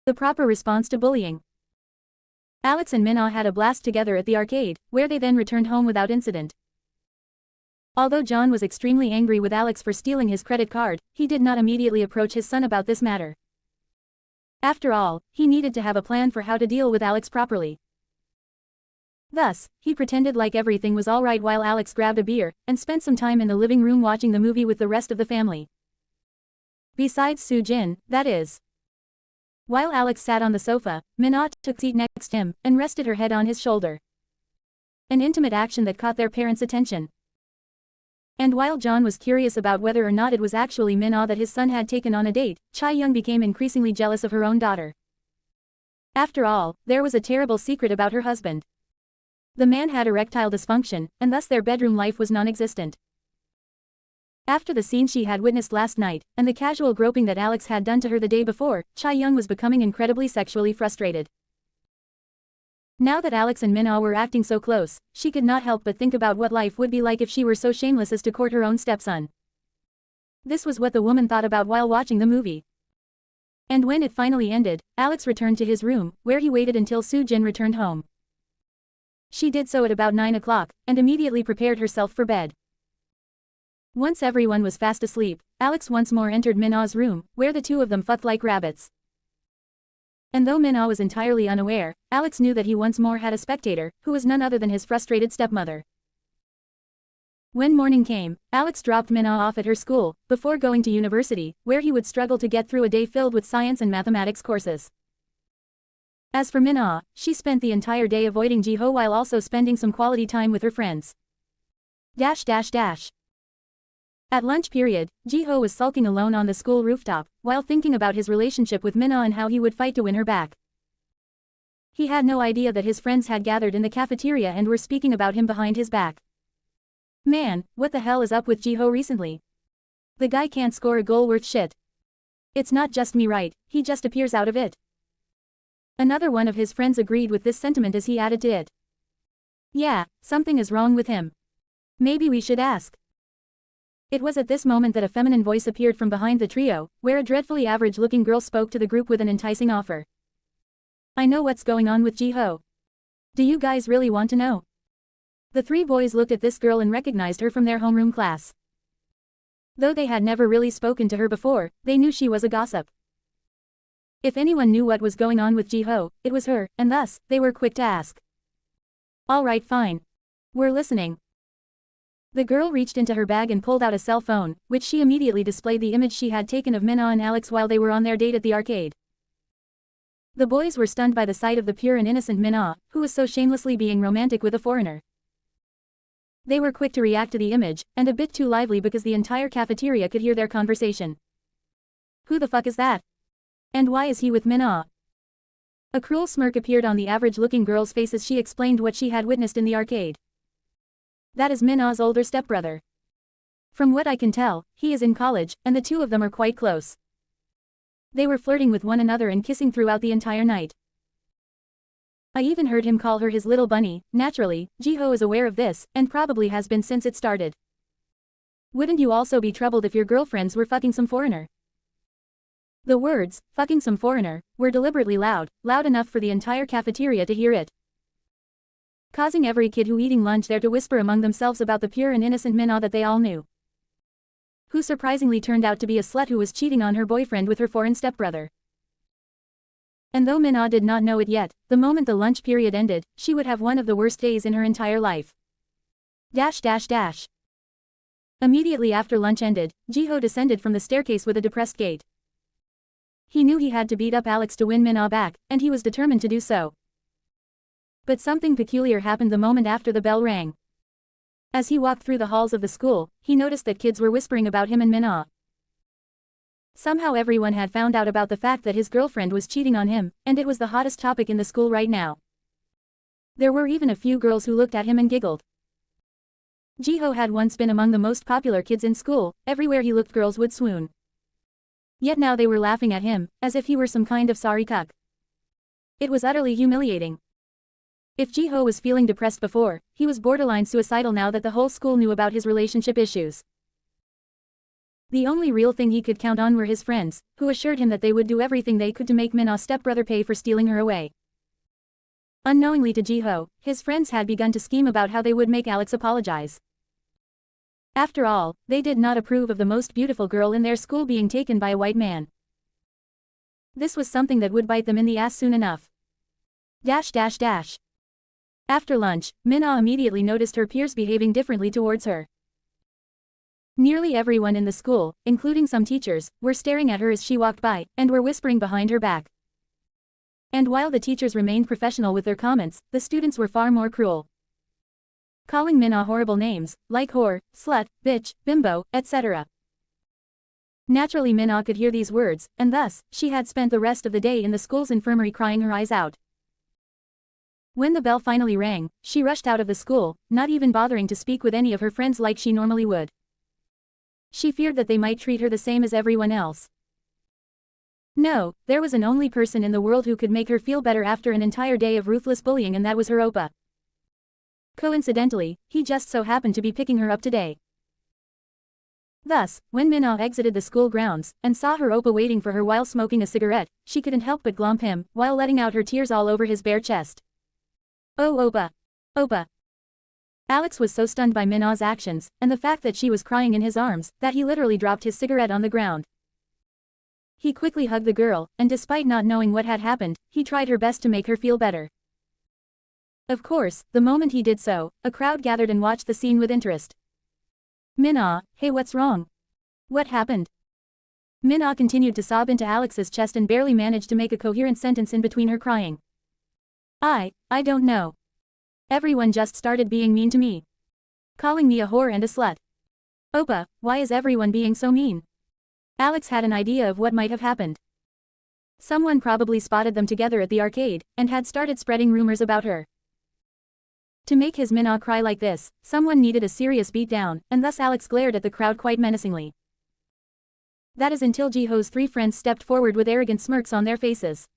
The proper response to bullying. Alex and Minna had a blast together at the arcade, where they then returned home without incident. Although John was extremely angry with Alex for stealing his credit card, he did not immediately approach his son about this matter. After all, he needed to have a plan for how to deal with Alex properly. Thus, he pretended like everything was alright while Alex grabbed a beer, and spent some time in the living room watching the movie with the rest of the family. Besides Soo-jin, that is. While Alex sat on the sofa, Minna took a seat next to him, and rested her head on his shoulder. An intimate action that caught their parents' attention. And while John was curious about whether or not it was actually Minna that his son had taken on a date, Chae-young became increasingly jealous of her own daughter. After all, there was a terrible secret about her husband. The man had erectile dysfunction, and thus their bedroom life was non-existent. After the scene she had witnessed last night, and the casual groping that Alex had done to her the day before, Chae-young was becoming incredibly sexually frustrated. Now that Alex and Minna were acting so close, she could not help but think about what life would be like if she were so shameless as to court her own stepson. This was what the woman thought about while watching the movie. And when it finally ended, Alex returned to his room, where he waited until Soo-jin returned home. She did so at about 9 o'clock, and immediately prepared herself for bed. Once everyone was fast asleep, Alex once more entered Minna's room, where the two of them fucked like rabbits. And though Minna was entirely unaware, Alex knew that he once more had a spectator, who was none other than his frustrated stepmother. When morning came, Alex dropped Minna off at her school, before going to university, where he would struggle to get through a day filled with science and mathematics courses. As for Minna, she spent the entire day avoiding Ji-ho while also spending some quality time with her friends. At lunch period, Ji-ho was sulking alone on the school rooftop, while thinking about his relationship with Minna and how he would fight to win her back. He had no idea that his friends had gathered in the cafeteria and were speaking about him behind his back. Man, what the hell is up with Ji-ho recently? The guy can't score a goal worth shit. It's not just me, right? He just appears out of it. Another one of his friends agreed with this sentiment as he added to it. Yeah, something is wrong with him. Maybe we should ask. It was at this moment that a feminine voice appeared from behind the trio, where a dreadfully average-looking girl spoke to the group with an enticing offer. I know what's going on with Ji-ho. Do you guys really want to know? The three boys looked at this girl and recognized her from their homeroom class. Though they had never really spoken to her before, they knew she was a gossip. If anyone knew what was going on with Ji-ho, it was her, and thus, they were quick to ask. Alright, fine. We're listening. The girl reached into her bag and pulled out a cell phone, which she immediately displayed the image she had taken of Minna and Alex while they were on their date at the arcade. The boys were stunned by the sight of the pure and innocent Minna, who was so shamelessly being romantic with a foreigner. They were quick to react to the image, and a bit too lively because the entire cafeteria could hear their conversation. Who the fuck is that? And why is he with Minna? A cruel smirk appeared on the average-looking girl's face as she explained what she had witnessed in the arcade. That is Minna's older stepbrother. From what I can tell, he is in college, and the two of them are quite close. They were flirting with one another and kissing throughout the entire night. I even heard him call her his little bunny. Naturally, Ji-ho is aware of this, and probably has been since it started. Wouldn't you also be troubled if your girlfriends were fucking some foreigner? The words, fucking some foreigner, were deliberately loud enough for the entire cafeteria to hear it. Causing every kid who eating lunch there to whisper among themselves about the pure and innocent Minna that they all knew. Who surprisingly turned out to be a slut who was cheating on her boyfriend with her foreign stepbrother. And though Minna did not know it yet, the moment the lunch period ended, she would have one of the worst days in her entire life. Immediately after lunch ended, Ji-ho descended from the staircase with a depressed gait. He knew he had to beat up Alex to win Minna back, and he was determined to do so. But something peculiar happened the moment after the bell rang. As he walked through the halls of the school, he noticed that kids were whispering about him and Minna. Somehow everyone had found out about the fact that his girlfriend was cheating on him, and it was the hottest topic in the school right now. There were even a few girls who looked at him and giggled. Ji-ho had once been among the most popular kids in school, everywhere he looked girls would swoon. Yet now they were laughing at him, as if he were some kind of sorry cuck. It was utterly humiliating. If Ji-ho was feeling depressed before, he was borderline suicidal now that the whole school knew about his relationship issues. The only real thing he could count on were his friends, who assured him that they would do everything they could to make Minna's stepbrother pay for stealing her away. Unknowingly to Jiho, his friends had begun to scheme about how they would make Alex apologize. After all, they did not approve of the most beautiful girl in their school being taken by a white man. This was something that would bite them in the ass soon enough. After lunch, Minna immediately noticed her peers behaving differently towards her. Nearly everyone in the school, including some teachers, were staring at her as she walked by, and were whispering behind her back. And while the teachers remained professional with their comments, the students were far more cruel. Calling Minna horrible names, like whore, slut, bitch, bimbo, etc. Naturally Minna could hear these words, and thus, she had spent the rest of the day in the school's infirmary crying her eyes out. When the bell finally rang, she rushed out of the school, not even bothering to speak with any of her friends like she normally would. She feared that they might treat her the same as everyone else. No, there was an only person in the world who could make her feel better after an entire day of ruthless bullying, and that was her oppa. Coincidentally, he just so happened to be picking her up today. Thus, when Minna exited the school grounds, and saw her oppa waiting for her while smoking a cigarette, she couldn't help but glomp him, while letting out her tears all over his bare chest. Oh oppa. Oppa. Alex was so stunned by Minna's actions, and the fact that she was crying in his arms, that he literally dropped his cigarette on the ground. He quickly hugged the girl, and despite not knowing what had happened, he tried her best to make her feel better. Of course, the moment he did so, a crowd gathered and watched the scene with interest. Minna, hey, what's wrong? What happened? Minna continued to sob into Alex's chest and barely managed to make a coherent sentence in between her crying. I don't know. Everyone just started being mean to me. Calling me a whore and a slut. Oppa, why is everyone being so mean? Alex had an idea of what might have happened. Someone probably spotted them together at the arcade, and had started spreading rumors about her. To make his Minna cry like this, someone needed a serious beatdown, and thus Alex glared at the crowd quite menacingly. That is until Jiho's three friends stepped forward with arrogant smirks on their faces.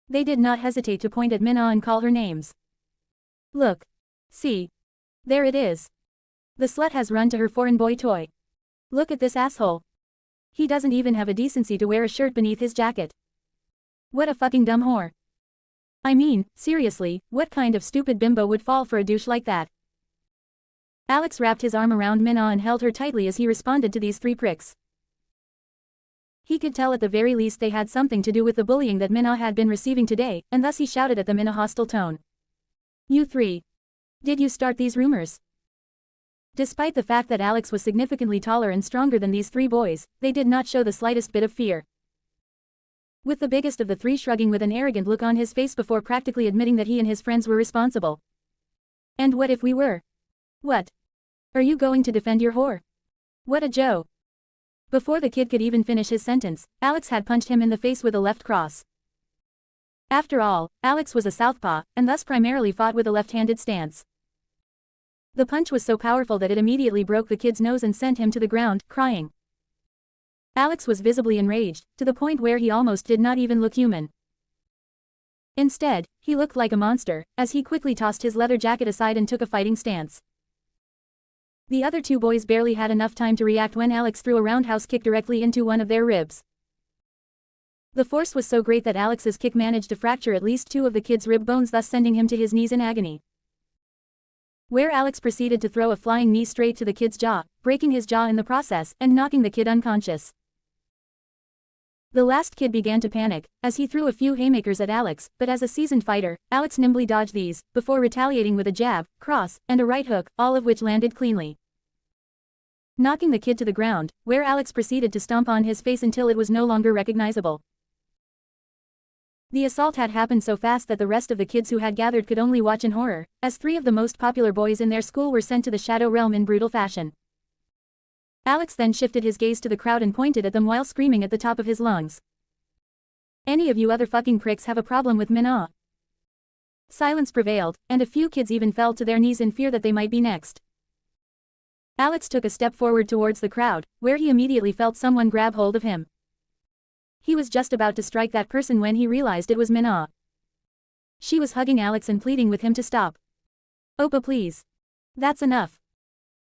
They did not hesitate to point at Minna and call her names. Look. See. There it is. The slut has run to her foreign boy toy. Look at this asshole. He doesn't even have a decency to wear a shirt beneath his jacket. What a fucking dumb whore. I mean, seriously, what kind of stupid bimbo would fall for a douche like that? Alex wrapped his arm around Minna and held her tightly as he responded to these three pricks. He could tell at the very least they had something to do with the bullying that Minna had been receiving today, and thus he shouted at them in a hostile tone. You three. Did you start these rumors? Despite the fact that Alex was significantly taller and stronger than these three boys, they did not show the slightest bit of fear. With the biggest of the three shrugging with an arrogant look on his face before practically admitting that he and his friends were responsible. And what if we were? What? Are you going to defend your whore? What a Joe. Before the kid could even finish his sentence, Alex had punched him in the face with a left cross. After all, Alex was a southpaw, and thus primarily fought with a left-handed stance. The punch was so powerful that it immediately broke the kid's nose and sent him to the ground, crying. Alex was visibly enraged, to the point where he almost did not even look human. Instead, he looked like a monster, as he quickly tossed his leather jacket aside and took a fighting stance. The other two boys barely had enough time to react when Alex threw a roundhouse kick directly into one of their ribs. The force was so great that Alex's kick managed to fracture at least two of the kid's rib bones, thus sending him to his knees in agony. Where Alex proceeded to throw a flying knee straight to the kid's jaw, breaking his jaw in the process and knocking the kid unconscious. The last kid began to panic, as he threw a few haymakers at Alex, but as a seasoned fighter, Alex nimbly dodged these, before retaliating with a jab, cross, and a right hook, all of which landed cleanly, knocking the kid to the ground, where Alex proceeded to stomp on his face until it was no longer recognizable. The assault had happened so fast that the rest of the kids who had gathered could only watch in horror, as three of the most popular boys in their school were sent to the Shadow Realm in brutal fashion. Alex then shifted his gaze to the crowd and pointed at them while screaming at the top of his lungs. Any of you other fucking pricks have a problem with Minna? Silence prevailed, and a few kids even fell to their knees in fear that they might be next. Alex took a step forward towards the crowd, where he immediately felt someone grab hold of him. He was just about to strike that person when he realized it was Minna. She was hugging Alex and pleading with him to stop. Oppa, please. That's enough.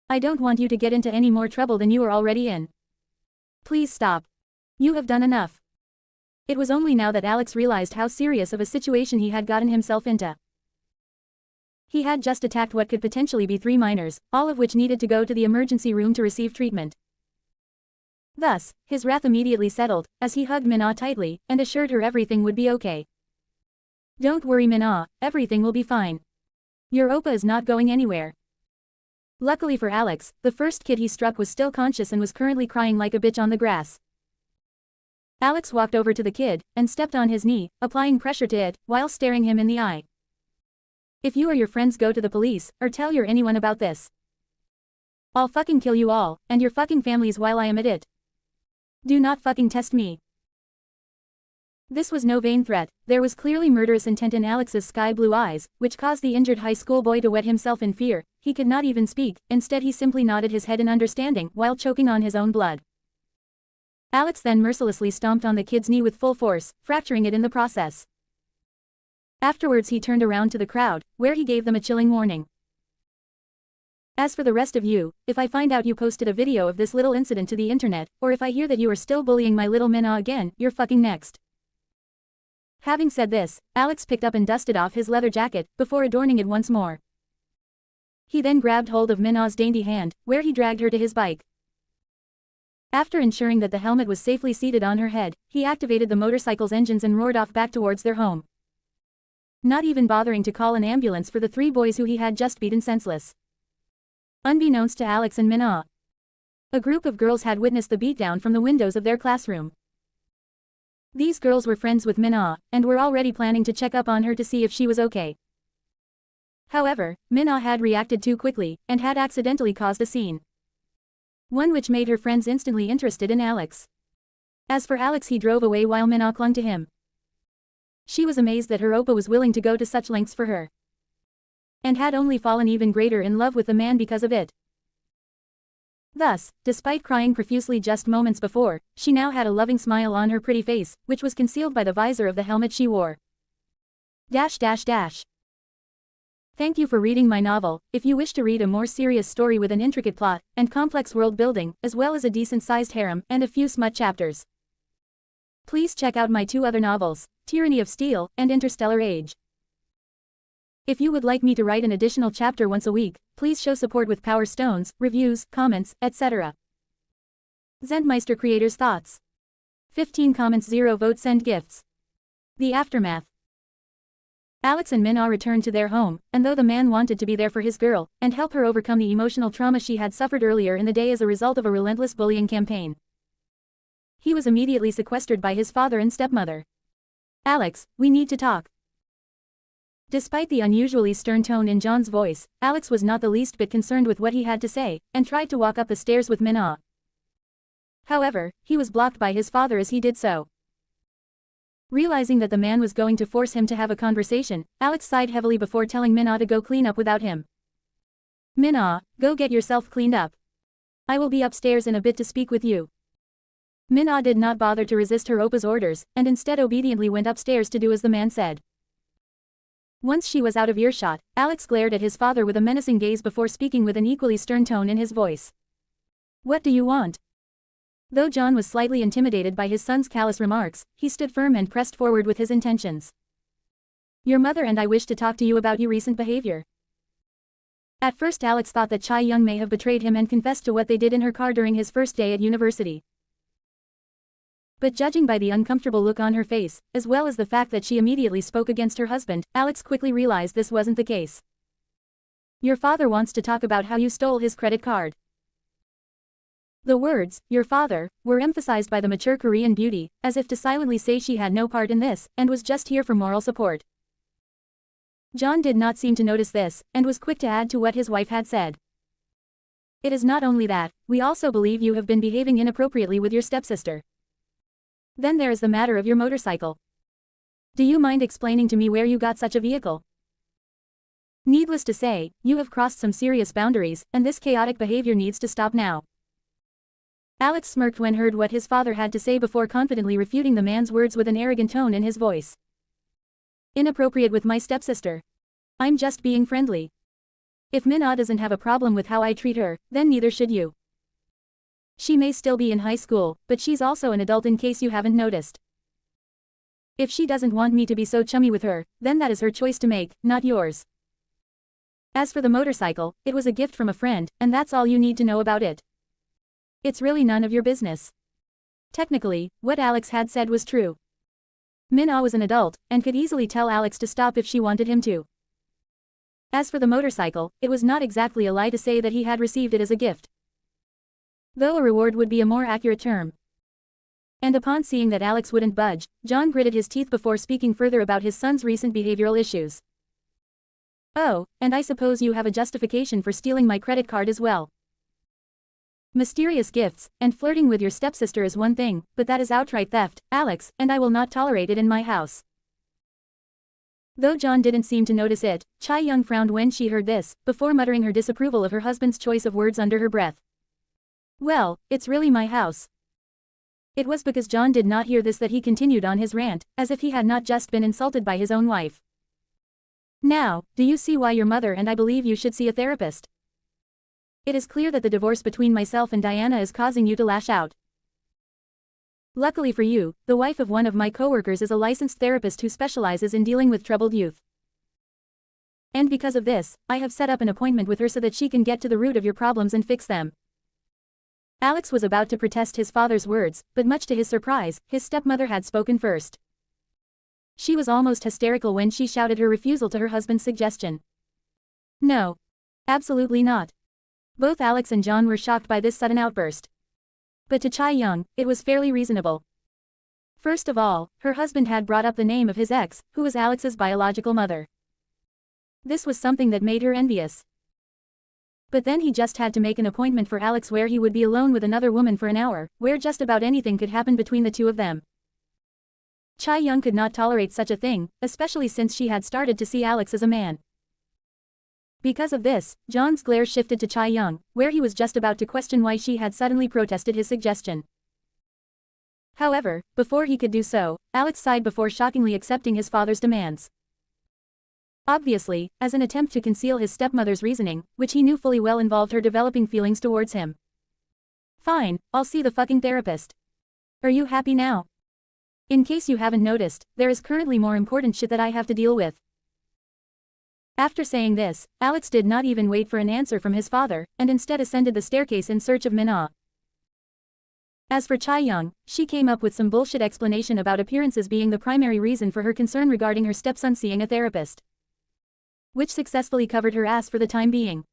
I don't want you to get into any more trouble than you are already in. Please stop. You have done enough. It was only now that Alex realized how serious of a situation he had gotten himself into. He had just attacked what could potentially be 3 minors, all of which needed to go to the emergency room to receive treatment. Thus, his wrath immediately settled, as he hugged Mina tightly, and assured her everything would be okay. Don't worry Mina, everything will be fine. Your Oppa is not going anywhere. Luckily for Alex, the first kid he struck was still conscious and was currently crying like a bitch on the grass. Alex walked over to the kid, and stepped on his knee, applying pressure to it, while staring him in the eye. If you or your friends go to the police, or tell anyone about this, I'll fucking kill you all, and your fucking families while I am at it. Do not fucking test me. This was no vain threat, there was clearly murderous intent in Alex's sky-blue eyes, which caused the injured high school boy to wet himself in fear. He could not even speak, instead he simply nodded his head in understanding while choking on his own blood. Alex then mercilessly stomped on the kid's knee with full force, fracturing it in the process. Afterwards he turned around to the crowd, where he gave them a chilling warning. As for the rest of you, if I find out you posted a video of this little incident to the internet, or if I hear that you are still bullying my little Mina again, you're fucking next. Having said this, Alex picked up and dusted off his leather jacket, before adorning it once more. He then grabbed hold of Mina's dainty hand, where he dragged her to his bike. After ensuring that the helmet was safely seated on her head, he activated the motorcycle's engines and roared off back towards their home. Not even bothering to call an ambulance for the 3 boys who he had just beaten senseless. Unbeknownst to Alex and Mina, a group of girls had witnessed the beatdown from the windows of their classroom. These girls were friends with Mina, and were already planning to check up on her to see if she was okay. However, Mina had reacted too quickly, and had accidentally caused a scene. One which made her friends instantly interested in Alex. As for Alex, he drove away while Mina clung to him. She was amazed that her Oppa was willing to go to such lengths for her. And had only fallen even greater in love with the man because of it. Thus, despite crying profusely just moments before, she now had a loving smile on her pretty face, which was concealed by the visor of the helmet she wore. Thank you for reading my novel. If you wish to read a more serious story with an intricate plot, and complex world building, as well as a decent-sized harem, and a few smut chapters, please check out my 2 other novels, Tyranny of Steel, and Interstellar Age. If you would like me to write an additional chapter once a week, please show support with power stones, reviews, comments, etc. Zentmeister Creators Thoughts. 15 comments, 0 votes, send gifts. The Aftermath. Alex and Mina returned to their home, and though the man wanted to be there for his girl, and help her overcome the emotional trauma she had suffered earlier in the day as a result of a relentless bullying campaign, he was immediately sequestered by his father and stepmother. Alex, we need to talk. Despite the unusually stern tone in John's voice, Alex was not the least bit concerned with what he had to say, and tried to walk up the stairs with Mina. However, he was blocked by his father as he did so. Realizing that the man was going to force him to have a conversation, Alex sighed heavily before telling Mina to go clean up without him. Mina, go get yourself cleaned up. I will be upstairs in a bit to speak with you. Mina did not bother to resist her Oppa's orders, and instead obediently went upstairs to do as the man said. Once she was out of earshot, Alex glared at his father with a menacing gaze before speaking with an equally stern tone in his voice. What do you want? Though John was slightly intimidated by his son's callous remarks, he stood firm and pressed forward with his intentions. Your mother and I wish to talk to you about your recent behavior. At first Alex thought that Chai Young may have betrayed him and confessed to what they did in her car during his first day at university. But judging by the uncomfortable look on her face, as well as the fact that she immediately spoke against her husband, Alex quickly realized this wasn't the case. Your father wants to talk about how you stole his credit card. The words, your father, were emphasized by the mature Korean beauty, as if to silently say she had no part in this, and was just here for moral support. John did not seem to notice this, and was quick to add to what his wife had said. It is not only that, we also believe you have been behaving inappropriately with your stepsister. Then there is the matter of your motorcycle. Do you mind explaining to me where you got such a vehicle? Needless to say, you have crossed some serious boundaries, and this chaotic behavior needs to stop now. Alex smirked when heard what his father had to say before confidently refuting the man's words with an arrogant tone in his voice. Inappropriate with my stepsister. I'm just being friendly. If Mina doesn't have a problem with how I treat her, then neither should you. She may still be in high school, but she's also an adult in case you haven't noticed. If she doesn't want me to be so chummy with her, then that is her choice to make, not yours. As for the motorcycle, it was a gift from a friend, and that's all you need to know about it. It's really none of your business. Technically, what Alex had said was true. Min-ah was an adult, and could easily tell Alex to stop if she wanted him to. As for the motorcycle, it was not exactly a lie to say that he had received it as a gift. Though a reward would be a more accurate term. And upon seeing that Alex wouldn't budge, John gritted his teeth before speaking further about his son's recent behavioral issues. Oh, and I suppose you have a justification for stealing my credit card as well. Mysterious gifts, and flirting with your stepsister is one thing, but that is outright theft, Alex, and I will not tolerate it in my house. Though John didn't seem to notice it, Chae-young frowned when she heard this, before muttering her disapproval of her husband's choice of words under her breath. Well, it's really my house. It was because John did not hear this that he continued on his rant, as if he had not just been insulted by his own wife. Now, do you see why your mother and I believe you should see a therapist? It is clear that the divorce between myself and Diana is causing you to lash out. Luckily for you, the wife of one of my coworkers is a licensed therapist who specializes in dealing with troubled youth. And because of this, I have set up an appointment with her so that she can get to the root of your problems and fix them. Alex was about to protest his father's words, but much to his surprise, his stepmother had spoken first. She was almost hysterical when she shouted her refusal to her husband's suggestion. No. Absolutely not. Both Alex and John were shocked by this sudden outburst. But to Chae-young, it was fairly reasonable. First of all, her husband had brought up the name of his ex, who was Alex's biological mother. This was something that made her envious. But then he just had to make an appointment for Alex where he would be alone with another woman for an hour, where just about anything could happen between the two of them. Chae-young could not tolerate such a thing, especially since she had started to see Alex as a man. Because of this, John's glare shifted to Chae-young, where he was just about to question why she had suddenly protested his suggestion. However, before he could do so, Alex sighed before shockingly accepting his father's demands. Obviously, as an attempt to conceal his stepmother's reasoning, which he knew fully well involved her developing feelings towards him. Fine, I'll see the fucking therapist. Are you happy now? In case you haven't noticed, there is currently more important shit that I have to deal with. After saying this, Alex did not even wait for an answer from his father, and instead ascended the staircase in search of Min-ah. As for Chae-young, she came up with some bullshit explanation about appearances being the primary reason for her concern regarding her stepson seeing a therapist. Which successfully covered her ass for the time being.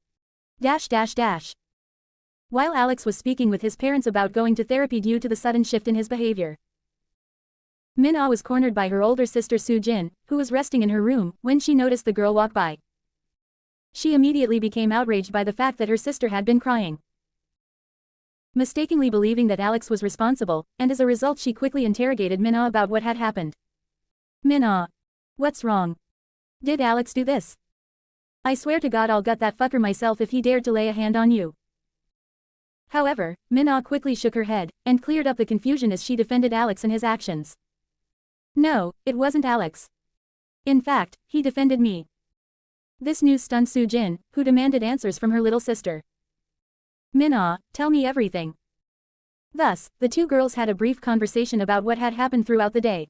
While Alex was speaking with his parents about going to therapy due to the sudden shift in his behavior, Min-ah was cornered by her older sister Soo-jin, who was resting in her room, when she noticed the girl walk by. She immediately became outraged by the fact that her sister had been crying. Mistakenly believing that Alex was responsible, and as a result she quickly interrogated Min-ah about what had happened. Min-ah. What's wrong? Did Alex do this? I swear to God I'll gut that fucker myself if he dared to lay a hand on you. However, Min-ah quickly shook her head, and cleared up the confusion as she defended Alex and his actions. No, it wasn't Alex. In fact, he defended me. This news stunned Soo-jin, who demanded answers from her little sister. Min-ah, tell me everything. Thus, the two girls had a brief conversation about what had happened throughout the day.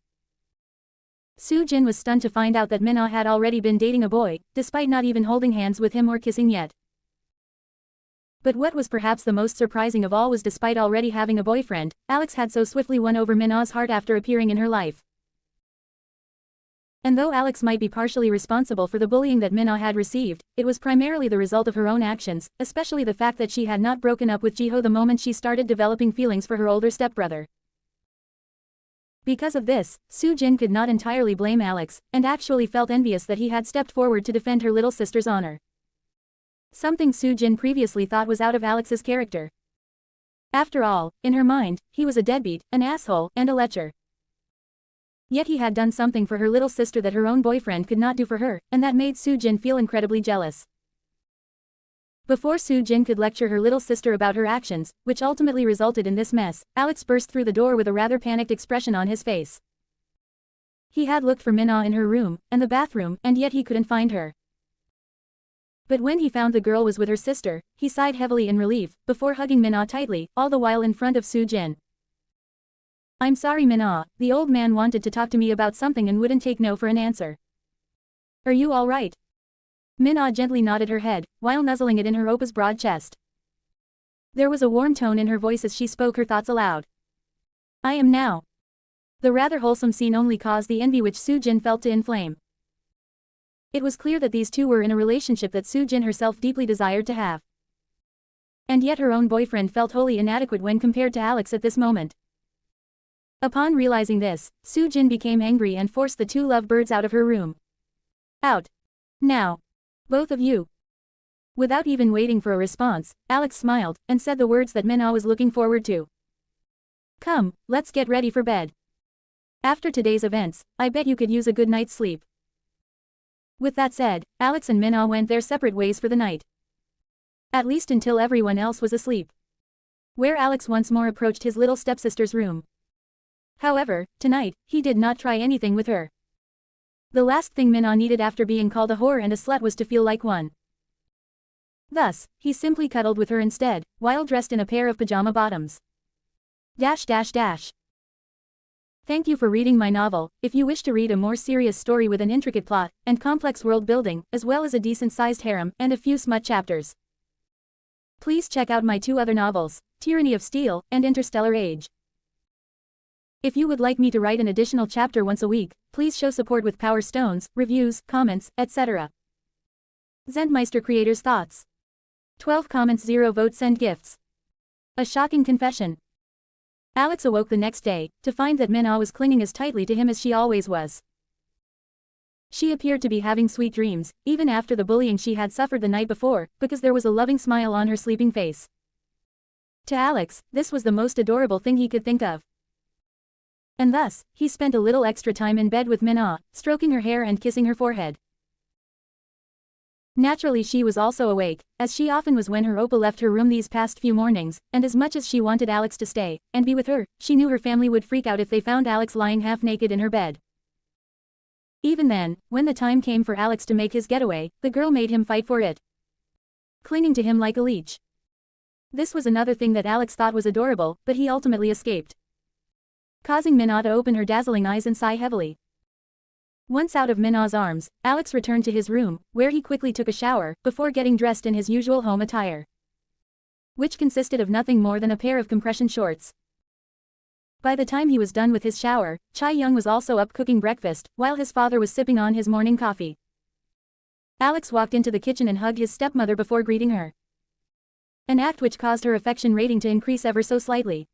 Soo-jin was stunned to find out that Min-ah had already been dating a boy, despite not even holding hands with him or kissing yet. But what was perhaps the most surprising of all was despite already having a boyfriend, Alex had so swiftly won over Min-ah's heart after appearing in her life. And though Alex might be partially responsible for the bullying that Min-ah had received, it was primarily the result of her own actions, especially the fact that she had not broken up with Jiho the moment she started developing feelings for her older stepbrother. Because of this, Soo-jin could not entirely blame Alex, and actually felt envious that he had stepped forward to defend her little sister's honor. Something Soo-jin previously thought was out of Alex's character. After all, in her mind, he was a deadbeat, an asshole, and a lecher. Yet he had done something for her little sister that her own boyfriend could not do for her, and that made Soo-jin feel incredibly jealous. Before Soo-jin could lecture her little sister about her actions, which ultimately resulted in this mess, Alex burst through the door with a rather panicked expression on his face. He had looked for Min-ah in her room, and the bathroom, and yet he couldn't find her. But when he found the girl was with her sister, he sighed heavily in relief, before hugging Min-ah tightly, all the while in front of Soo-jin. "I'm sorry Min-ah, the old man wanted to talk to me about something and wouldn't take no for an answer." "Are you alright?" Min-ah gently nodded her head, while nuzzling it in her oppa's broad chest. There was a warm tone in her voice as she spoke her thoughts aloud. "I am now." The rather wholesome scene only caused the envy which Soo-jin felt to inflame. It was clear that these two were in a relationship that Soo-jin herself deeply desired to have. And yet her own boyfriend felt wholly inadequate when compared to Alex at this moment. Upon realizing this, Soo-jin became angry and forced the two lovebirds out of her room. "Out. Now. Both of you." Without even waiting for a response, Alex smiled, and said the words that Min-ah was looking forward to. "Come, let's get ready for bed. After today's events, I bet you could use a good night's sleep." With that said, Alex and Min-ah went their separate ways for the night. At least until everyone else was asleep. Where Alex once more approached his little stepsister's room. However, tonight, he did not try anything with her. The last thing Min-ah needed after being called a whore and a slut was to feel like one. Thus, he simply cuddled with her instead, while dressed in a pair of pajama bottoms. Thank you for reading my novel. If you wish to read a more serious story with an intricate plot, and complex world building, as well as a decent-sized harem, and a few smut chapters, please check out my two other novels, Tyranny of Steel, and Interstellar Age. If you would like me to write an additional chapter once a week, please show support with power stones, reviews, comments, etc. Zentmeister Creators Thoughts. 12 comments 0 votes and gifts. A shocking confession. Alex awoke the next day, to find that Min-ah was clinging as tightly to him as she always was. She appeared to be having sweet dreams, even after the bullying she had suffered the night before, because there was a loving smile on her sleeping face. To Alex, this was the most adorable thing he could think of. And thus, he spent a little extra time in bed with Min-ah, stroking her hair and kissing her forehead. Naturally she was also awake, as she often was when her oppa left her room these past few mornings, and as much as she wanted Alex to stay, and be with her, she knew her family would freak out if they found Alex lying half naked in her bed. Even then, when the time came for Alex to make his getaway, the girl made him fight for it, clinging to him like a leech. This was another thing that Alex thought was adorable, but he ultimately escaped, causing Min-ah to open her dazzling eyes and sigh heavily. Once out of Min-ah's arms, Alex returned to his room, where he quickly took a shower, before getting dressed in his usual home attire, which consisted of nothing more than a pair of compression shorts. By the time he was done with his shower, Chae-young was also up cooking breakfast, while his father was sipping on his morning coffee. Alex walked into the kitchen and hugged his stepmother before greeting her, an act which caused her affection rating to increase ever so slightly.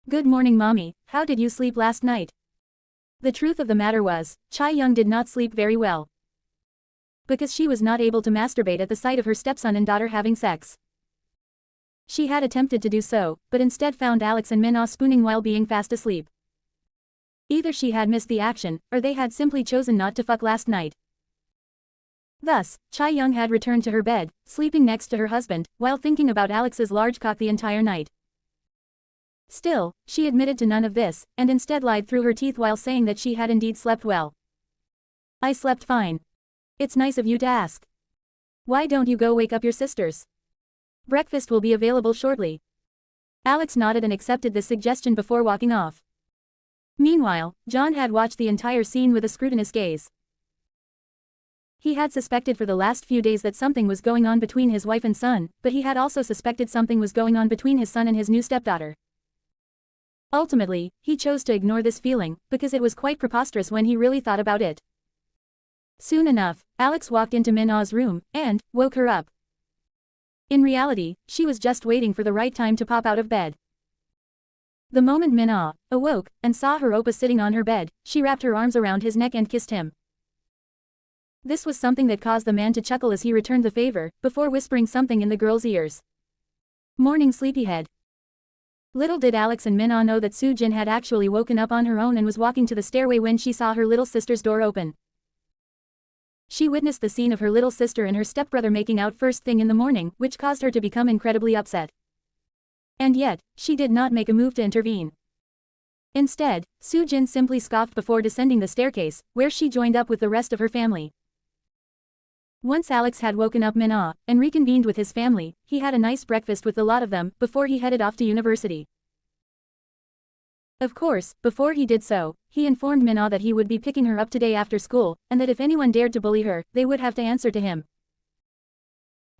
"Good morning mommy, how did you sleep last night?" The truth of the matter was, Chae-young did not sleep very well, because she was not able to masturbate at the sight of her stepson and daughter having sex. She had attempted to do so, but instead found Alex and Min-ah spooning while being fast asleep. Either she had missed the action, or they had simply chosen not to fuck last night. Thus, Chae-young had returned to her bed, sleeping next to her husband, while thinking about Alex's large cock the entire night. Still, she admitted to none of this, and instead lied through her teeth while saying that she had indeed slept well. "I slept fine. It's nice of you to ask. Why don't you go wake up your sisters? Breakfast will be available shortly." Alex nodded and accepted this suggestion before walking off. Meanwhile, John had watched the entire scene with a scrutinous gaze. He had suspected for the last few days that something was going on between his wife and son, but he had also suspected something was going on between his son and his new stepdaughter. Ultimately, he chose to ignore this feeling, because it was quite preposterous when he really thought about it. Soon enough, Alex walked into Min-ah's room, and woke her up. In reality, she was just waiting for the right time to pop out of bed. The moment Min-ah awoke, and saw her oppa sitting on her bed, she wrapped her arms around his neck and kissed him. This was something that caused the man to chuckle as he returned the favor, before whispering something in the girl's ears. "Morning sleepyhead." Little did Alex and Min-ah know that Soo-jin had actually woken up on her own and was walking to the stairway when she saw her little sister's door open. She witnessed the scene of her little sister and her stepbrother making out first thing in the morning, which caused her to become incredibly upset. And yet, she did not make a move to intervene. Instead, Soo-jin simply scoffed before descending the staircase, where she joined up with the rest of her family. Once Alex had woken up Minna and reconvened with his family, he had a nice breakfast with a lot of them before he headed off to university. Of course, before he did so, he informed Minna that he would be picking her up today after school, and that if anyone dared to bully her, they would have to answer to him.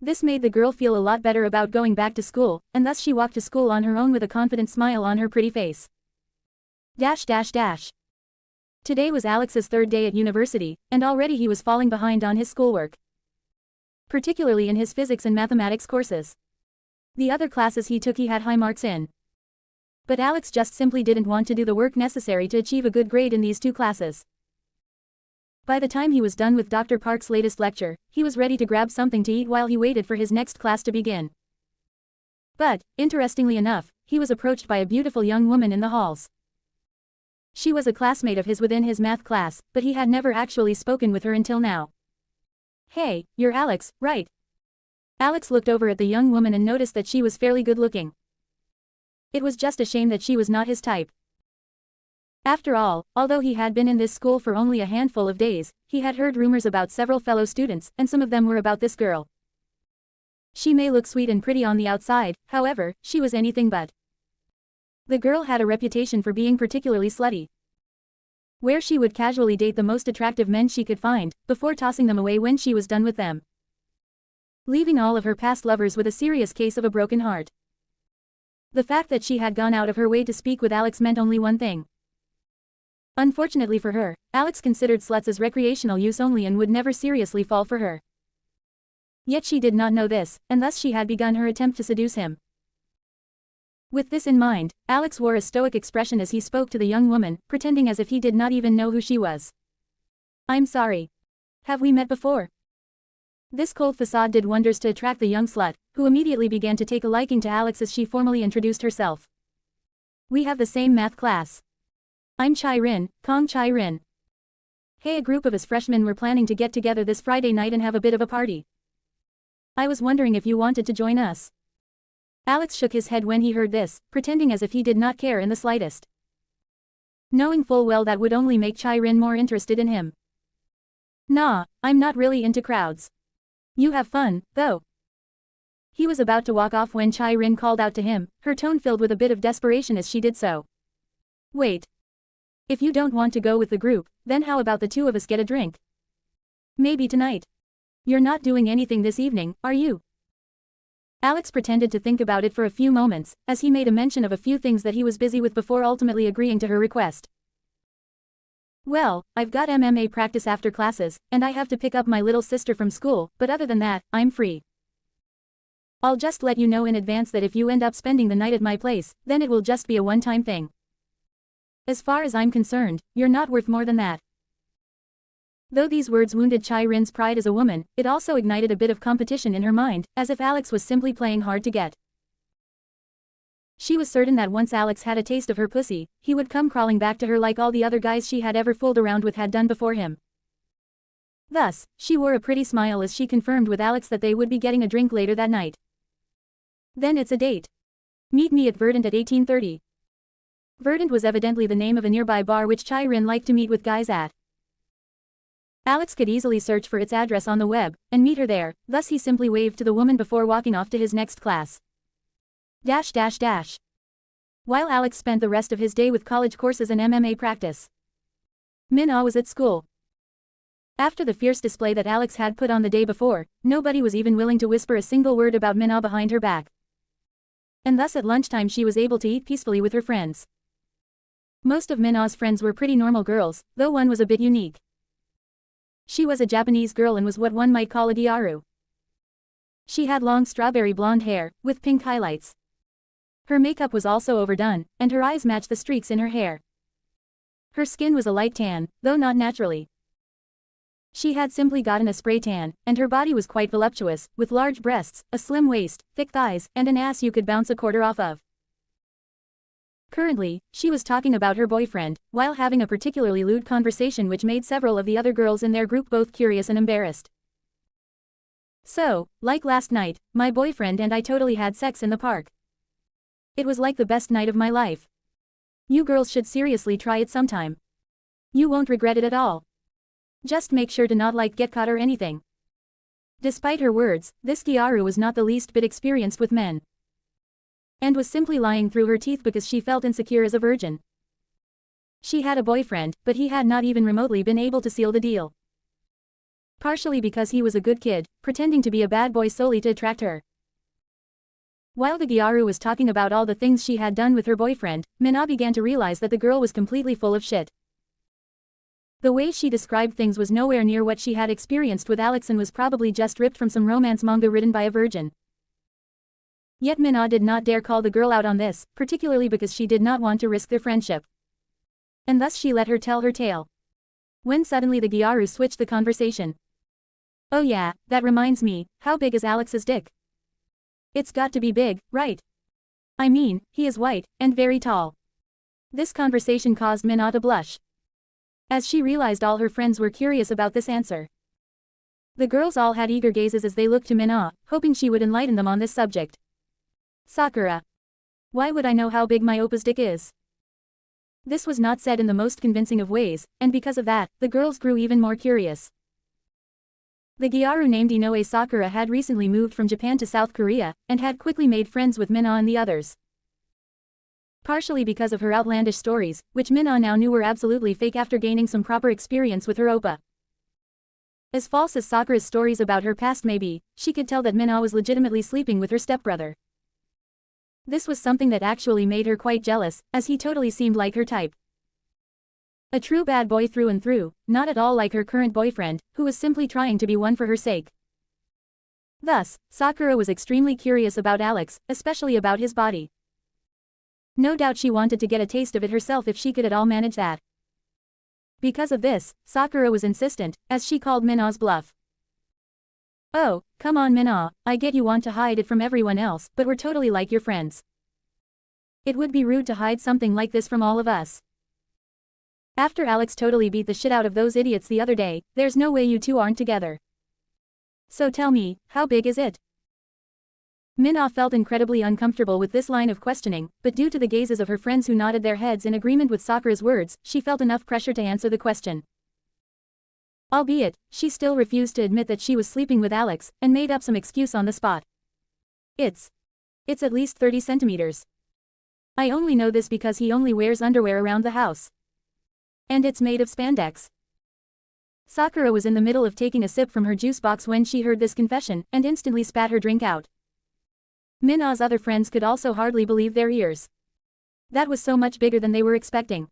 This made the girl feel a lot better about going back to school, and thus she walked to school on her own with a confident smile on her pretty face. Today was Alex's third day at university, and already he was falling behind on his schoolwork. Particularly in his physics and mathematics courses. The other classes he took he had high marks in. But Alex just simply didn't want to do the work necessary to achieve a good grade in these two classes. By the time he was done with Dr. Park's latest lecture, he was ready to grab something to eat while he waited for his next class to begin. But, interestingly enough, he was approached by a beautiful young woman in the halls. She was a classmate of his within his math class, but he had never actually spoken with her until now. "Hey, you're Alex, right?" Alex looked over at the young woman and noticed that she was fairly good-looking. It was just a shame that she was not his type. After all, although he had been in this school for only a handful of days, he had heard rumors about several fellow students, and some of them were about this girl. She may look sweet and pretty on the outside, however, she was anything but. The girl had a reputation for being particularly slutty, where she would casually date the most attractive men she could find, before tossing them away when she was done with them, leaving all of her past lovers with a serious case of a broken heart. The fact that she had gone out of her way to speak with Alex meant only one thing. Unfortunately for her, Alex considered sluts as recreational use only and would never seriously fall for her. Yet she did not know this, and thus she had begun her attempt to seduce him. With this in mind, Alex wore a stoic expression as he spoke to the young woman, pretending as if he did not even know who she was. "I'm sorry. Have we met before?" This cold facade did wonders to attract the young slut, who immediately began to take a liking to Alex as she formally introduced herself. "We have the same math class. I'm Chai-Rin, Kong Chai-Rin. Hey, a group of us freshmen were planning to get together this Friday night and have a bit of a party. I was wondering if you wanted to join us." Alex shook his head when he heard this, pretending as if he did not care in the slightest, knowing full well that would only make Chai-Rin more interested in him. "Nah, I'm not really into crowds. You have fun, though." He was about to walk off when Chai-Rin called out to him, her tone filled with a bit of desperation as she did so. "Wait. If you don't want to go with the group, then how about the two of us get a drink? Maybe tonight. You're not doing anything this evening, are you?" Alex pretended to think about it for a few moments, as he made a mention of a few things that he was busy with before ultimately agreeing to her request. "Well, I've got MMA practice after classes, and I have to pick up my little sister from school, but other than that, I'm free. I'll just let you know in advance that if you end up spending the night at my place, then it will just be a one-time thing. As far as I'm concerned, you're not worth more than that." Though these words wounded Chai-Rin's pride as a woman, it also ignited a bit of competition in her mind, as if Alex was simply playing hard to get. She was certain that once Alex had a taste of her pussy, he would come crawling back to her like all the other guys she had ever fooled around with had done before him. Thus, she wore a pretty smile as she confirmed with Alex that they would be getting a drink later that night. "Then it's a date. Meet me at Verdant at 18:30. Verdant was evidently the name of a nearby bar which Chai-Rin liked to meet with guys at. Alex could easily search for its address on the web, and meet her there, thus he simply waved to the woman before walking off to his next class. While Alex spent the rest of his day with college courses and MMA practice, Min-Ah was at school. After the fierce display that Alex had put on the day before, nobody was even willing to whisper a single word about Min-Ah behind her back. And thus at lunchtime she was able to eat peacefully with her friends. Most of Min-Ah's friends were pretty normal girls, though one was a bit unique. She was a Japanese girl and was what one might call a gyaru. She had long strawberry blonde hair, with pink highlights. Her makeup was also overdone, and her eyes matched the streaks in her hair. Her skin was a light tan, though not naturally. She had simply gotten a spray tan, and her body was quite voluptuous, with large breasts, a slim waist, thick thighs, and an ass you could bounce a quarter off of. Currently, she was talking about her boyfriend, while having a particularly lewd conversation which made several of the other girls in their group both curious and embarrassed. "So, like last night, my boyfriend and I totally had sex in the park. It was like the best night of my life. You girls should seriously try it sometime. You won't regret it at all. Just make sure to not get caught or anything. Despite her words, this Gyaru was not the least bit experienced with men. And was simply lying through her teeth because she felt insecure as a virgin. She had a boyfriend, but he had not even remotely been able to seal the deal. Partially because he was a good kid, pretending to be a bad boy solely to attract her. While the Gyaru was talking about all the things she had done with her boyfriend, Mina began to realize that the girl was completely full of shit. The way she described things was nowhere near what she had experienced with Alex and was probably just ripped from some romance manga written by a virgin. Yet Mina did not dare call the girl out on this, particularly because she did not want to risk their friendship. And thus she let her tell her tale. When suddenly the Gyaru switched the conversation. Oh yeah, that reminds me, how big is Alex's dick? It's got to be big, right? I mean, he is white, and very tall. This conversation caused Mina to blush, as she realized all her friends were curious about this answer. The girls all had eager gazes as they looked to Mina, hoping she would enlighten them on this subject. Sakura. Why would I know how big my oppa's dick is? This was not said in the most convincing of ways, and because of that, the girls grew even more curious. The Gyaru named Inoue Sakura had recently moved from Japan to South Korea, and had quickly made friends with Mina and the others. Partially because of her outlandish stories, which Mina now knew were absolutely fake after gaining some proper experience with her oppa. As false as Sakura's stories about her past may be, she could tell that Mina was legitimately sleeping with her stepbrother. This was something that actually made her quite jealous, as he totally seemed like her type. A true bad boy through and through, not at all like her current boyfriend, who was simply trying to be one for her sake. Thus, Sakura was extremely curious about Alex, especially about his body. No doubt she wanted to get a taste of it herself if she could at all manage that. Because of this, Sakura was insistent, as she called Mina's bluff. Oh, come on Mina, I get you want to hide it from everyone else, but we're totally like your friends. It would be rude to hide something like this from all of us. After Alex totally beat the shit out of those idiots the other day, there's no way you two aren't together. So tell me, how big is it? Mina felt incredibly uncomfortable with this line of questioning, but due to the gazes of her friends who nodded their heads in agreement with Sakura's words, she felt enough pressure to answer the question. Albeit, she still refused to admit that she was sleeping with Alex, and made up some excuse on the spot. It's at least 30 centimeters. I only know this because he only wears underwear around the house. And it's made of spandex. Sakura was in the middle of taking a sip from her juice box when she heard this confession, and instantly spat her drink out. Mina's other friends could also hardly believe their ears. That was so much bigger than they were expecting.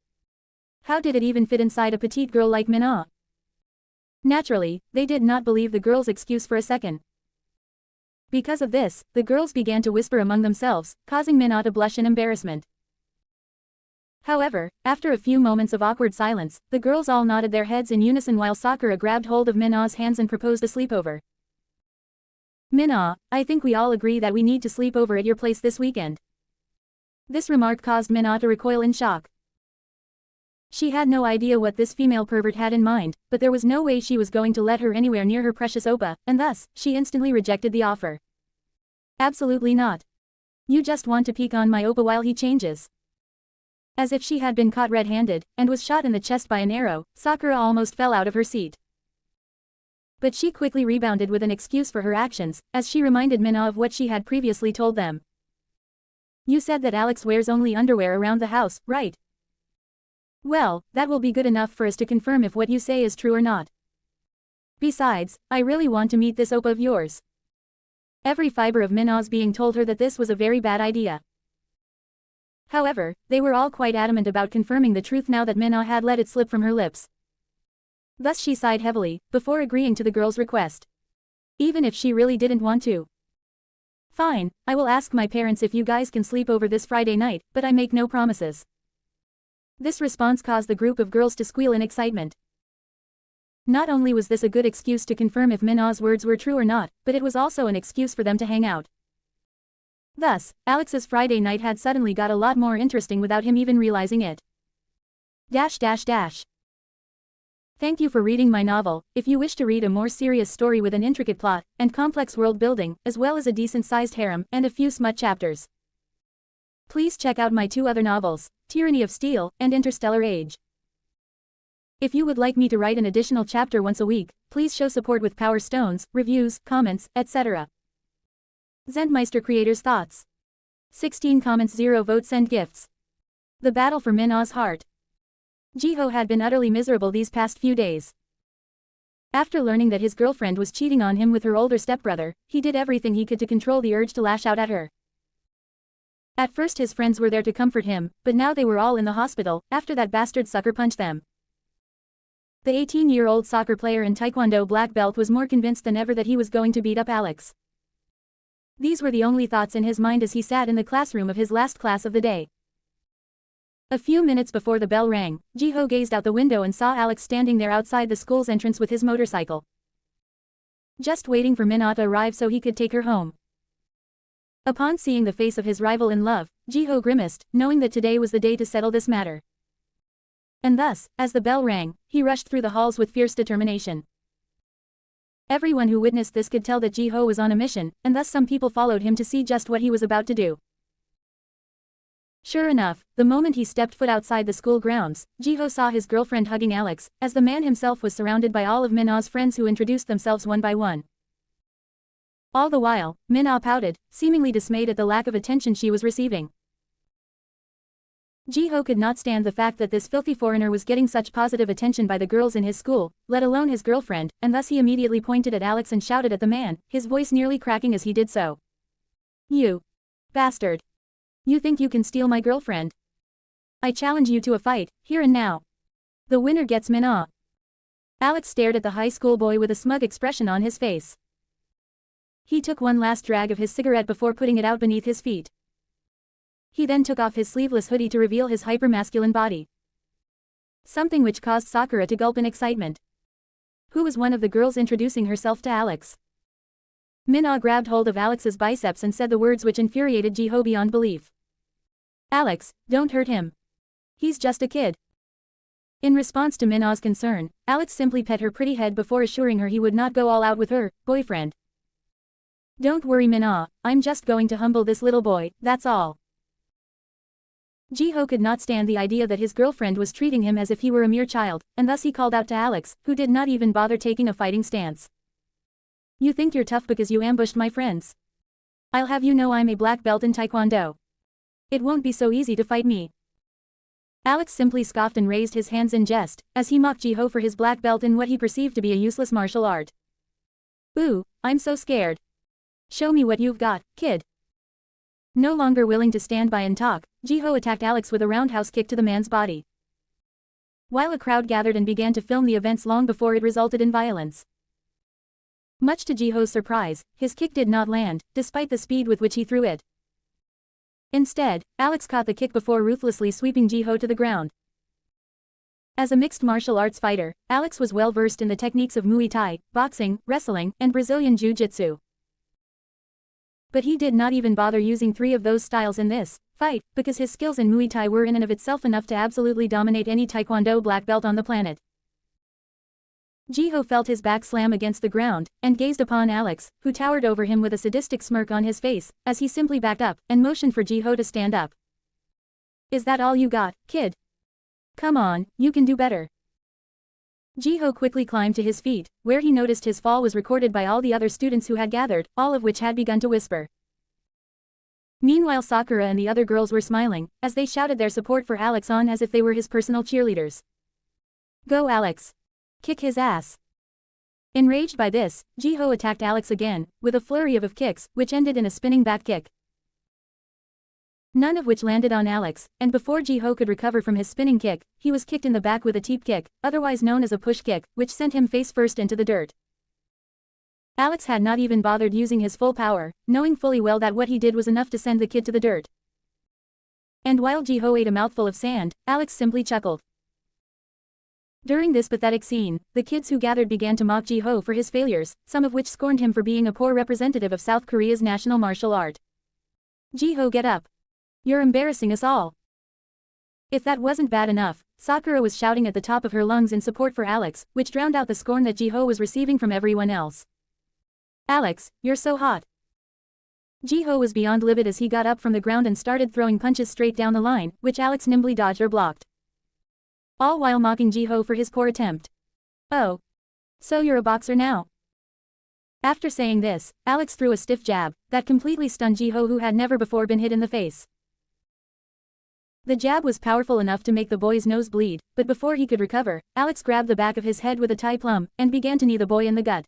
How did it even fit inside a petite girl like Mina? Naturally, they did not believe the girl's excuse for a second. Because of this, the girls began to whisper among themselves, causing Mina to blush in embarrassment. However, after a few moments of awkward silence, the girls all nodded their heads in unison while Sakura grabbed hold of Mina's hands and proposed a sleepover. Mina, I think we all agree that we need to sleep over at your place this weekend. This remark caused Mina to recoil in shock. She had no idea what this female pervert had in mind, but there was no way she was going to let her anywhere near her precious oppa, and thus, she instantly rejected the offer. Absolutely not. You just want to peek on my oppa while he changes. As if she had been caught red-handed, and was shot in the chest by an arrow, Sakura almost fell out of her seat. But she quickly rebounded with an excuse for her actions, as she reminded Mina of what she had previously told them. You said that Alex wears only underwear around the house, right? Well, that will be good enough for us to confirm if what you say is true or not. Besides, I really want to meet this oppa of yours. Every fiber of Mina's being told her that this was a very bad idea. However, they were all quite adamant about confirming the truth now that Mina had let it slip from her lips. Thus she sighed heavily, before agreeing to the girl's request. Even if she really didn't want to. Fine, I will ask my parents if you guys can sleep over this Friday night, but I make no promises. This response caused the group of girls to squeal in excitement. Not only was this a good excuse to confirm if Mina's words were true or not, but it was also an excuse for them to hang out. Thus, Alex's Friday night had suddenly got a lot more interesting without him even realizing it. Thank you for reading my novel. If you wish to read a more serious story with an intricate plot, and complex world building, as well as a decent-sized harem, and a few smut chapters, please check out my two other novels, Tyranny of Steel, and Interstellar Age. If you would like me to write an additional chapter once a week, please show support with power stones, reviews, comments, etc. Zentmeister creators' thoughts. 16 comments, 0 votes, send gifts. The battle for Min-Ah's heart. Jiho had been utterly miserable these past few days. After learning that his girlfriend was cheating on him with her older stepbrother, he did everything he could to control the urge to lash out at her. At first his friends were there to comfort him, but now they were all in the hospital, after that bastard sucker punched them. The 18-year-old soccer player and taekwondo black belt was more convinced than ever that he was going to beat up Alex. These were the only thoughts in his mind as he sat in the classroom of his last class of the day. A few minutes before the bell rang, Jiho gazed out the window and saw Alex standing there outside the school's entrance with his motorcycle. Just waiting for Min-Ah to arrive so he could take her home. Upon seeing the face of his rival in love, Jiho grimaced, knowing that today was the day to settle this matter. And thus, as the bell rang, he rushed through the halls with fierce determination. Everyone who witnessed this could tell that Jiho was on a mission, and thus some people followed him to see just what he was about to do. Sure enough, the moment he stepped foot outside the school grounds, Jiho saw his girlfriend hugging Alex, as the man himself was surrounded by all of Min-Ah's friends who introduced themselves one by one. All the while, Min-Ah pouted, seemingly dismayed at the lack of attention she was receiving. Jiho could not stand the fact that this filthy foreigner was getting such positive attention by the girls in his school, let alone his girlfriend, and thus he immediately pointed at Alex and shouted at the man, his voice nearly cracking as he did so. "You bastard! You think you can steal my girlfriend? I challenge you to a fight, here and now. The winner gets Min-Ah." Alex stared at the high school boy with a smug expression on his face. He took one last drag of his cigarette before putting it out beneath his feet. He then took off his sleeveless hoodie to reveal his hyper-masculine body. Something which caused Sakura to gulp in excitement. Who was one of the girls introducing herself to Alex? Min-Ah grabbed hold of Alex's biceps and said the words which infuriated Jiho beyond belief. "Alex, don't hurt him. He's just a kid." In response to Min-Ah's concern, Alex simply pet her pretty head before assuring her he would not go all out with her boyfriend. "Don't worry, Min-Ah, I'm just going to humble this little boy, that's all." Jiho could not stand the idea that his girlfriend was treating him as if he were a mere child, and thus he called out to Alex, who did not even bother taking a fighting stance. "You think you're tough because you ambushed my friends? I'll have you know I'm a black belt in taekwondo. It won't be so easy to fight me." Alex simply scoffed and raised his hands in jest, as he mocked Jiho for his black belt in what he perceived to be a useless martial art. "Ooh, I'm so scared. Show me what you've got, kid." No longer willing to stand by and talk, Jiho attacked Alex with a roundhouse kick to the man's body. While a crowd gathered and began to film the events long before it resulted in violence. Much to Jiho's surprise, his kick did not land, despite the speed with which he threw it. Instead, Alex caught the kick before ruthlessly sweeping Jiho to the ground. As a mixed martial arts fighter, Alex was well versed in the techniques of Muay Thai, boxing, wrestling, and Brazilian Jiu-Jitsu. But he did not even bother using 3 of those styles in this fight, because his skills in Muay Thai were in and of itself enough to absolutely dominate any Taekwondo black belt on the planet. Jiho felt his back slam against the ground, and gazed upon Alex, who towered over him with a sadistic smirk on his face, as he simply backed up, and motioned for Jiho to stand up. "Is that all you got, kid? Come on, you can do better." Jiho quickly climbed to his feet, where he noticed his fall was recorded by all the other students who had gathered, all of which had begun to whisper. Meanwhile Sakura and the other girls were smiling, as they shouted their support for Alex on as if they were his personal cheerleaders. "Go Alex! Kick his ass!" Enraged by this, Jiho attacked Alex again, with a flurry of kicks, which ended in a spinning back kick. None of which landed on Alex, and before Jiho could recover from his spinning kick, he was kicked in the back with a teep kick, otherwise known as a push kick, which sent him face first into the dirt. Alex had not even bothered using his full power, knowing fully well that what he did was enough to send the kid to the dirt. And while Jiho ate a mouthful of sand, Alex simply chuckled. During this pathetic scene, the kids who gathered began to mock Jiho for his failures, some of which scorned him for being a poor representative of South Korea's national martial art. "Jiho, get up. You're embarrassing us all." If that wasn't bad enough, Sakura was shouting at the top of her lungs in support for Alex, which drowned out the scorn that Jiho was receiving from everyone else. "Alex, you're so hot." Jiho was beyond livid as he got up from the ground and started throwing punches straight down the line, which Alex nimbly dodged or blocked. all while mocking Ji-ho for his poor attempt. Oh. So you're a boxer now? After saying this, Alex threw a stiff jab that completely stunned Ji-ho, who had never before been hit in the face. The jab was powerful enough to make the boy's nose bleed, but before he could recover, Alex grabbed the back of his head with a Thai plum and began to knee the boy in the gut.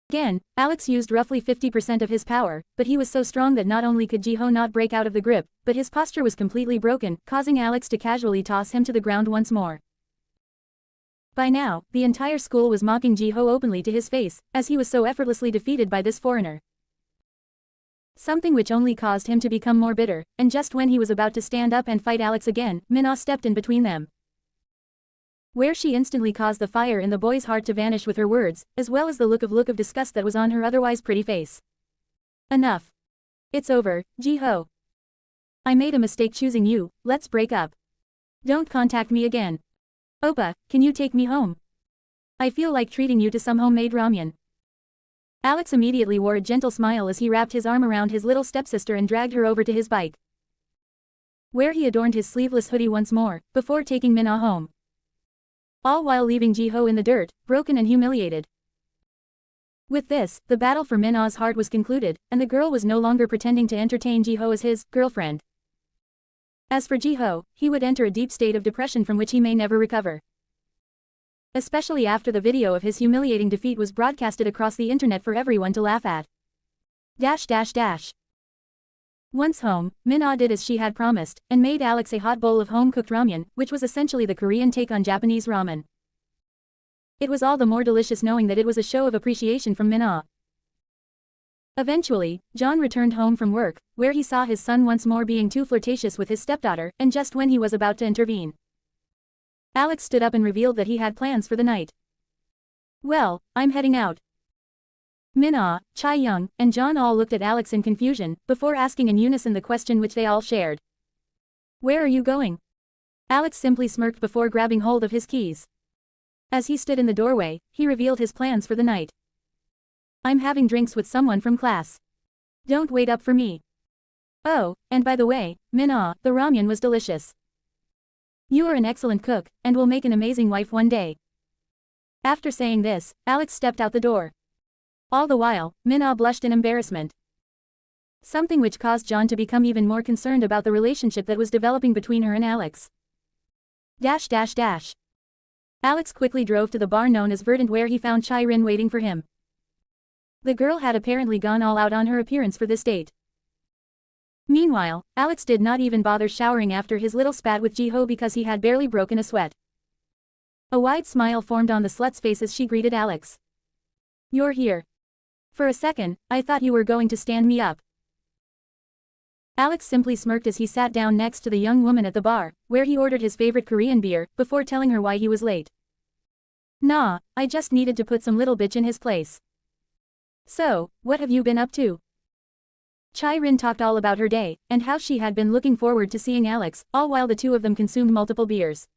Again, Alex used roughly 50% of his power, but he was so strong that not only could Ji-ho not break out of the grip, but his posture was completely broken, causing Alex to casually toss him to the ground once more. By now, the entire school was mocking Ji-ho openly to his face, as he was so effortlessly defeated by this foreigner. Something which only caused him to become more bitter, and just when he was about to stand up and fight Alex again, Min-ah stepped in between them. Where she instantly caused the fire in the boy's heart to vanish with her words, as well as the look of disgust that was on her otherwise pretty face. Enough. It's over, Ji-ho. I made a mistake choosing you, let's break up. Don't contact me again. Oppa, can you take me home? I feel like treating you to some homemade ramen. Alex immediately wore a gentle smile as he wrapped his arm around his little stepsister and dragged her over to his bike, where he adorned his sleeveless hoodie once more, before taking Min-ah home. All while leaving Ji-ho in the dirt, broken and humiliated. With this, the battle for Min-ah's heart was concluded, and the girl was no longer pretending to entertain Ji-ho as his girlfriend. As for Ji-ho, he would enter a deep state of depression from which he may never recover. Especially after the video of his humiliating defeat was broadcasted across the internet for everyone to laugh at. Once home, Min-ah did as she had promised, and made Alex a hot bowl of home-cooked ramen, which was essentially the Korean take on Japanese ramen. It was all the more delicious knowing that it was a show of appreciation from Min-ah. Eventually, John returned home from work, where he saw his son once more being too flirtatious with his stepdaughter, and just when he was about to intervene, Alex stood up and revealed that he had plans for the night. Well, I'm heading out. Min-ah, Chae-young, and John all looked at Alex in confusion, before asking in unison the question which they all shared. Where are you going? Alex simply smirked before grabbing hold of his keys. As he stood in the doorway, he revealed his plans for the night. I'm having drinks with someone from class. Don't wait up for me. Oh, and by the way, Min-ah, the ramen was delicious. You are an excellent cook, and will make an amazing wife one day. After saying this, Alex stepped out the door. All the while, Min-ah blushed in embarrassment. Something which caused John to become even more concerned about the relationship that was developing between her and Alex. Alex quickly drove to the bar known as Verdant, where he found Chae-rin waiting for him. The girl had apparently gone all out on her appearance for this date. Meanwhile, Alex did not even bother showering after his little spat with Ji-ho because he had barely broken a sweat. A wide smile formed on the slut's face as she greeted Alex. You're here. For a second, I thought you were going to stand me up. Alex simply smirked as he sat down next to the young woman at the bar, where he ordered his favorite Korean beer, before telling her why he was late. Nah, I just needed to put some little bitch in his place. So, what have you been up to? Chae-rin talked all about her day, and how she had been looking forward to seeing Alex, all while the two of them consumed multiple beers.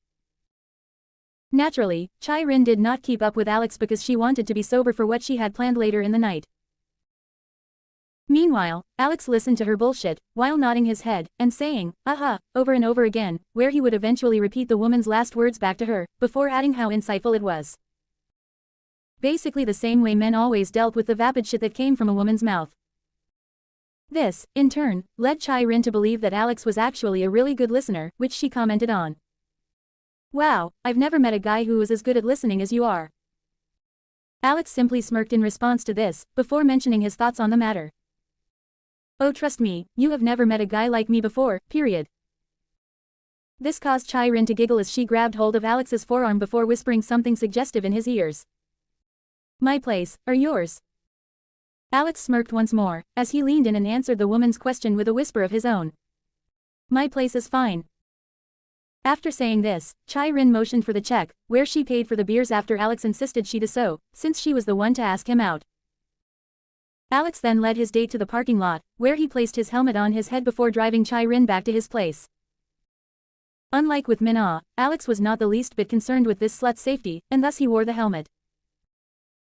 Naturally, Chae-rin did not keep up with Alex because she wanted to be sober for what she had planned later in the night. Meanwhile, Alex listened to her bullshit, while nodding his head, and saying, aha, over and over again, where he would eventually repeat the woman's last words back to her, before adding how insightful it was. Basically the same way men always dealt with the vapid shit that came from a woman's mouth. This, in turn, led Chae-rin to believe that Alex was actually a really good listener, which she commented on. Wow, I've never met a guy who was as good at listening as you are. Alex simply smirked in response to this, before mentioning his thoughts on the matter. Oh, trust me, you have never met a guy like me before, period. This caused Chae-rin to giggle as she grabbed hold of Alex's forearm before whispering something suggestive in his ears. My place, or yours? Alex smirked once more, as he leaned in and answered the woman's question with a whisper of his own. My place is fine. After saying this, Chae-rin motioned for the check, where she paid for the beers after Alex insisted she do so, since she was the one to ask him out. Alex then led his date to the parking lot, where he placed his helmet on his head before driving Chae-rin back to his place. Unlike with Min-ah, Alex was not the least bit concerned with this slut's safety, and thus he wore the helmet.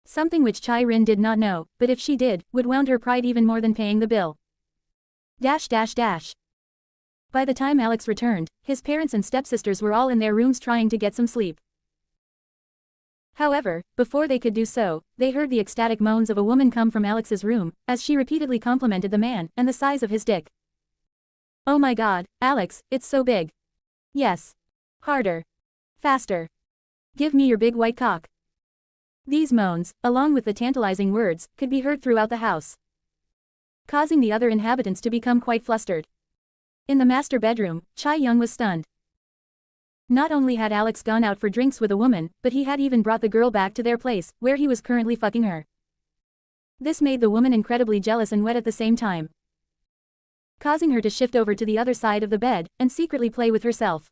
Something which Chae-rin did not know, but if she did, would wound her pride even more than paying the bill. By the time Alex returned, his parents and stepsisters were all in their rooms trying to get some sleep. However, before they could do so, they heard the ecstatic moans of a woman come from Alex's room, as she repeatedly complimented the man and the size of his dick. "Oh my god, Alex, it's so big. Yes. Harder. Faster. Give me your big white cock." These moans, along with the tantalizing words, could be heard throughout the house, causing the other inhabitants to become quite flustered. In the master bedroom, Chae-young was stunned. Not only had Alex gone out for drinks with a woman, but he had even brought the girl back to their place, where he was currently fucking her. This made the woman incredibly jealous and wet at the same time, causing her to shift over to the other side of the bed and secretly play with herself.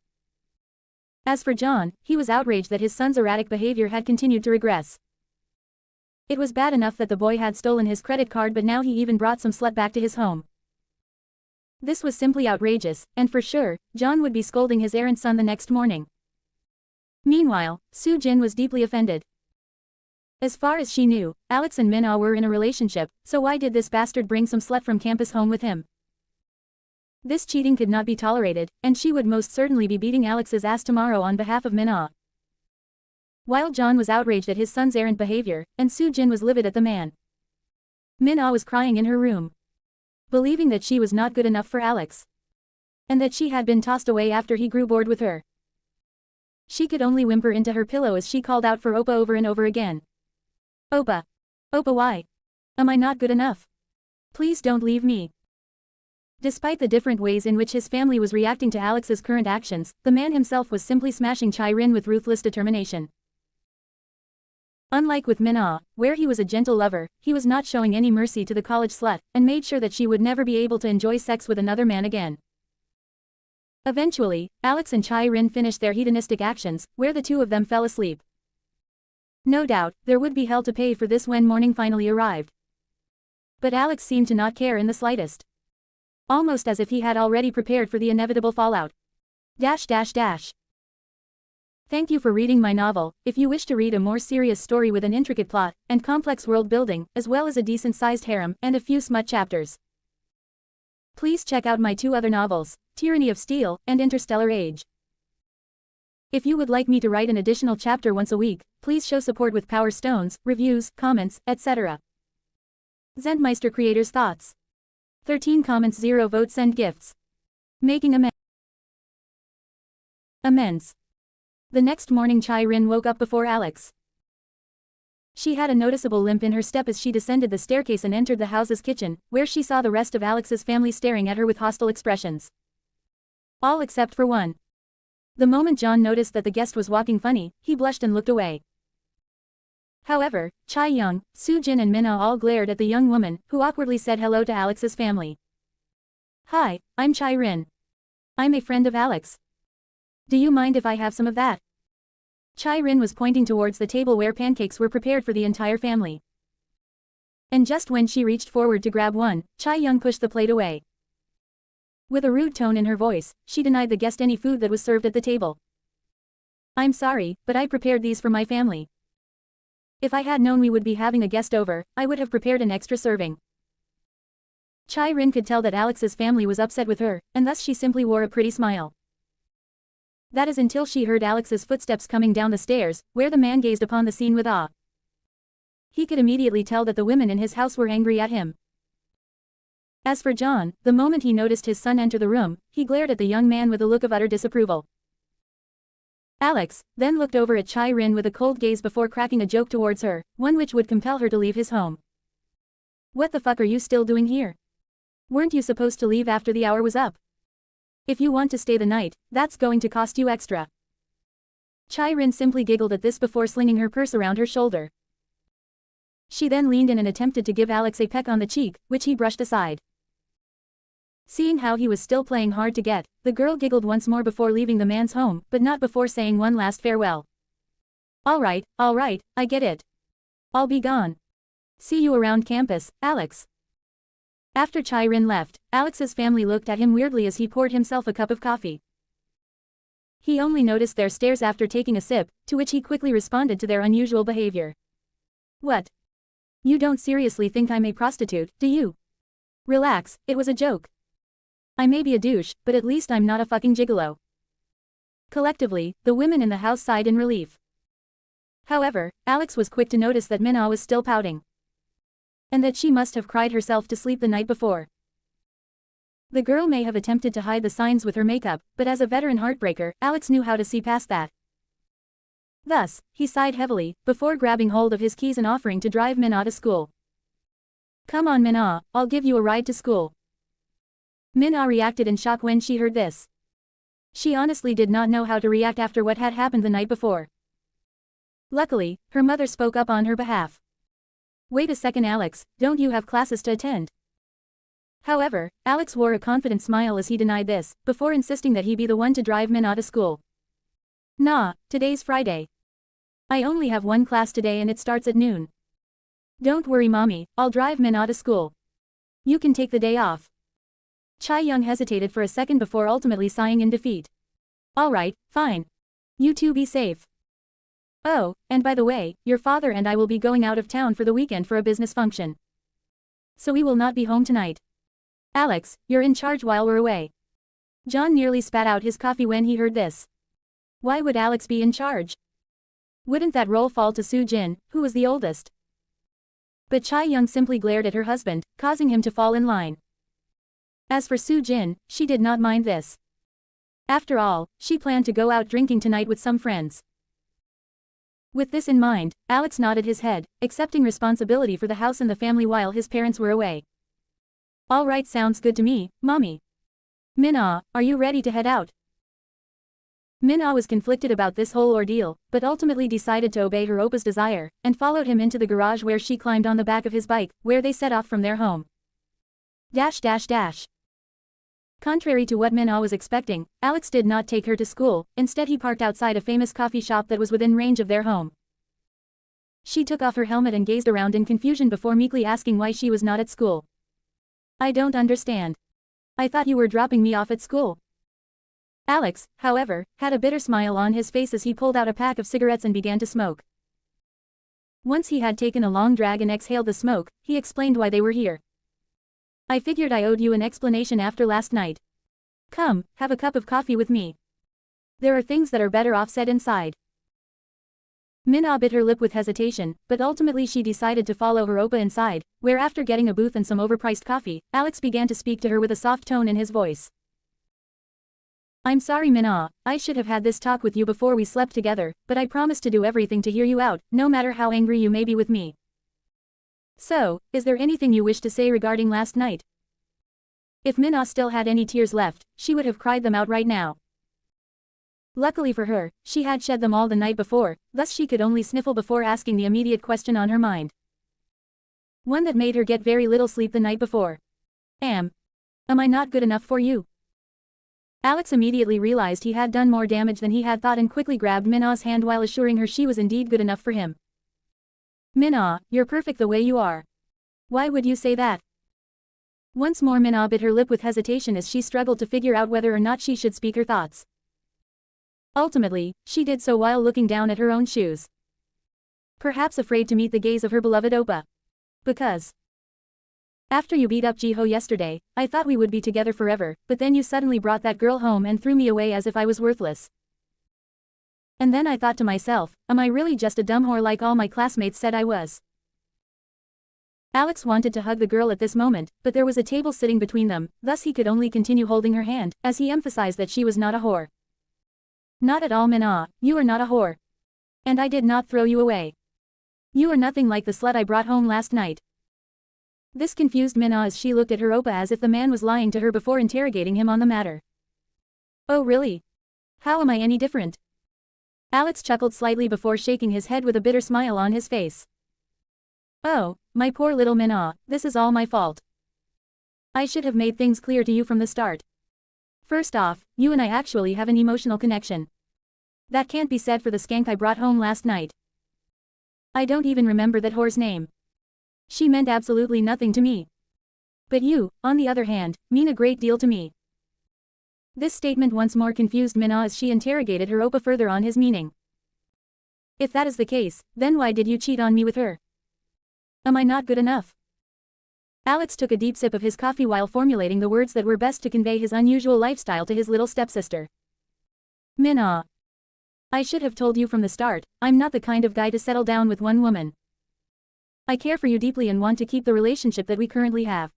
As for John, he was outraged that his son's erratic behavior had continued to regress. It was bad enough that the boy had stolen his credit card, but now he even brought some slut back to his home. This was simply outrageous, and for sure, John would be scolding his errant son the next morning. Meanwhile, Soo-jin was deeply offended. As far as she knew, Alex and Min-ah were in a relationship, so why did this bastard bring some slut from campus home with him? This cheating could not be tolerated, and she would most certainly be beating Alex's ass tomorrow on behalf of Min-ah. While John was outraged at his son's errant behavior, and Soo-jin was livid at the man, Min-ah was crying in her room, believing that she was not good enough for Alex, and that she had been tossed away after he grew bored with her. She could only whimper into her pillow as she called out for Oppa over and over again. "Oppa! Oppa, why? Am I not good enough? Please don't leave me." Despite the different ways in which his family was reacting to Alex's current actions, the man himself was simply smashing Chae-rin with ruthless determination. Unlike with Min-ah, where he was a gentle lover, he was not showing any mercy to the college slut, and made sure that she would never be able to enjoy sex with another man again. Eventually, Alex and Chae-rin finished their hedonistic actions, where the two of them fell asleep. No doubt, there would be hell to pay for this when morning finally arrived. But Alex seemed to not care in the slightest. Almost as if he had already prepared for the inevitable fallout. Thank you for reading my novel. If you wish to read a more serious story with an intricate plot and complex world building, as well as a decent-sized harem and a few smut chapters, please check out my two other novels, Tyranny of Steel and Interstellar Age. If you would like me to write an additional chapter once a week, please show support with power stones, reviews, comments, etc. Zentmeister Creators Thoughts. 13 comments, 0 votes and gifts. Making amends. The next morning Chae-rin woke up before Alex. She had a noticeable limp in her step as she descended the staircase and entered the house's kitchen, where she saw the rest of Alex's family staring at her with hostile expressions. All except for one. The moment John noticed that the guest was walking funny, he blushed and looked away. However, Chae-young, Soo-jin and Min-ah all glared at the young woman, who awkwardly said hello to Alex's family. "Hi, I'm Chae-rin. I'm a friend of Alex. Do you mind if I have some of that?" Chae-rin was pointing towards the table where pancakes were prepared for the entire family. And just when she reached forward to grab one, Chae-young pushed the plate away. With a rude tone in her voice, she denied the guest any food that was served at the table. "I'm sorry, but I prepared these for my family. If I had known we would be having a guest over, I would have prepared an extra serving." Chae-rin could tell that Alex's family was upset with her, and thus she simply wore a pretty smile. That is until she heard Alex's footsteps coming down the stairs, where the man gazed upon the scene with awe. He could immediately tell that the women in his house were angry at him. As for John, the moment he noticed his son enter the room, he glared at the young man with a look of utter disapproval. Alex then looked over at Chae-rin with a cold gaze before cracking a joke towards her, one which would compel her to leave his home. "What the fuck are you still doing here? Weren't you supposed to leave after the hour was up? If you want to stay the night, that's going to cost you extra." Chae-rin simply giggled at this before slinging her purse around her shoulder. She then leaned in and attempted to give Alex a peck on the cheek, which he brushed aside. Seeing how he was still playing hard to get, the girl giggled once more before leaving the man's home, but not before saying one last farewell. All right, I get it. I'll be gone. See you around campus, Alex." After Chae-rin left, Alex's family looked at him weirdly as he poured himself a cup of coffee. He only noticed their stares after taking a sip, to which he quickly responded to their unusual behavior. "What? You don't seriously think I'm a prostitute, do you? Relax, it was a joke." I may be a douche, but at least I'm not a fucking gigolo. Collectively, the women in the house sighed in relief. However, Alex was quick to notice that Minna was still pouting. And that she must have cried herself to sleep the night before. The girl may have attempted to hide the signs with her makeup, but as a veteran heartbreaker, Alex knew how to see past that. Thus, he sighed heavily, before grabbing hold of his keys and offering to drive Minna to school. Come on Minna, I'll give you a ride to school. Minna reacted in shock when she heard this. She honestly did not know how to react after what had happened the night before. Luckily, her mother spoke up on her behalf. Wait a second Alex, don't you have classes to attend? However, Alex wore a confident smile as he denied this, before insisting that he be the one to drive Minna to school. Nah, today's Friday. I only have one class today and it starts at noon. Don't worry mommy, I'll drive Minna to school. You can take the day off. Chai Young hesitated for a second before ultimately sighing in defeat. Alright, fine. You two be safe. Oh, and by the way, your father and I will be going out of town for the weekend for a business function. So we will not be home tonight. Alex, you're in charge while we're away. John nearly spat out his coffee when he heard this. Why would Alex be in charge? Wouldn't that role fall to Soo Jin, who was the oldest? But Chai Young simply glared at her husband, causing him to fall in line. As for Soo Jin, she did not mind this. After all, she planned to go out drinking tonight with some friends. With this in mind, Alex nodded his head, accepting responsibility for the house and the family while his parents were away. Alright, sounds good to me, mommy. Minna, are you ready to head out? Minna was conflicted about this whole ordeal, but ultimately decided to obey her oppa's desire, and followed him into the garage where she climbed on the back of his bike, where they set off from their home. Dash dash dash. Contrary to what Minna was expecting, Alex did not take her to school, instead he parked outside a famous coffee shop that was within range of their home. She took off her helmet and gazed around in confusion before meekly asking why she was not at school. I don't understand. I thought you were dropping me off at school. Alex, however, had a bitter smile on his face as he pulled out a pack of cigarettes and began to smoke. Once he had taken a long drag and exhaled the smoke, he explained why they were here. I figured I owed you an explanation after last night. Come, have a cup of coffee with me. There are things that are better off said inside. Minna bit her lip with hesitation, but ultimately she decided to follow her oppa inside, where after getting a booth and some overpriced coffee, Alex began to speak to her with a soft tone in his voice. I'm sorry Minna, I should have had this talk with you before we slept together, but I promised to do everything to hear you out, no matter how angry you may be with me. So, is there anything you wish to say regarding last night? If Minna still had any tears left, she would have cried them out right now. Luckily for her, she had shed them all the night before, thus she could only sniffle before asking the immediate question on her mind. One that made her get very little sleep the night before. Am I not good enough for you? Alex immediately realized he had done more damage than he had thought and quickly grabbed Minna's hand while assuring her she was indeed good enough for him. Minna, you're perfect the way you are. Why would you say that? Once more Minna bit her lip with hesitation as she struggled to figure out whether or not she should speak her thoughts. Ultimately, she did so while looking down at her own shoes. Perhaps afraid to meet the gaze of her beloved oppa. Because after you beat up Jiho yesterday, I thought we would be together forever, but then you suddenly brought that girl home and threw me away as if I was worthless. And then I thought to myself, am I really just a dumb whore like all my classmates said I was? Alex wanted to hug the girl at this moment, but there was a table sitting between them, thus he could only continue holding her hand, as he emphasized that she was not a whore. Not at all Minna, you are not a whore. And I did not throw you away. You are nothing like the slut I brought home last night. This confused Minna as she looked at her oppa as if the man was lying to her before interrogating him on the matter. Oh really? How am I any different? Alex chuckled slightly before shaking his head with a bitter smile on his face. Oh, my poor little Minna, this is all my fault. I should have made things clear to you from the start. First off, you and I actually have an emotional connection. That can't be said for the skank I brought home last night. I don't even remember that whore's name. She meant absolutely nothing to me. But you, on the other hand, mean a great deal to me. This statement once more confused Minna as she interrogated her oppa further on his meaning. If that is the case, then why did you cheat on me with her? Am I not good enough? Alex took a deep sip of his coffee while formulating the words that were best to convey his unusual lifestyle to his little stepsister. Minna. I should have told you from the start, I'm not the kind of guy to settle down with one woman. I care for you deeply and want to keep the relationship that we currently have.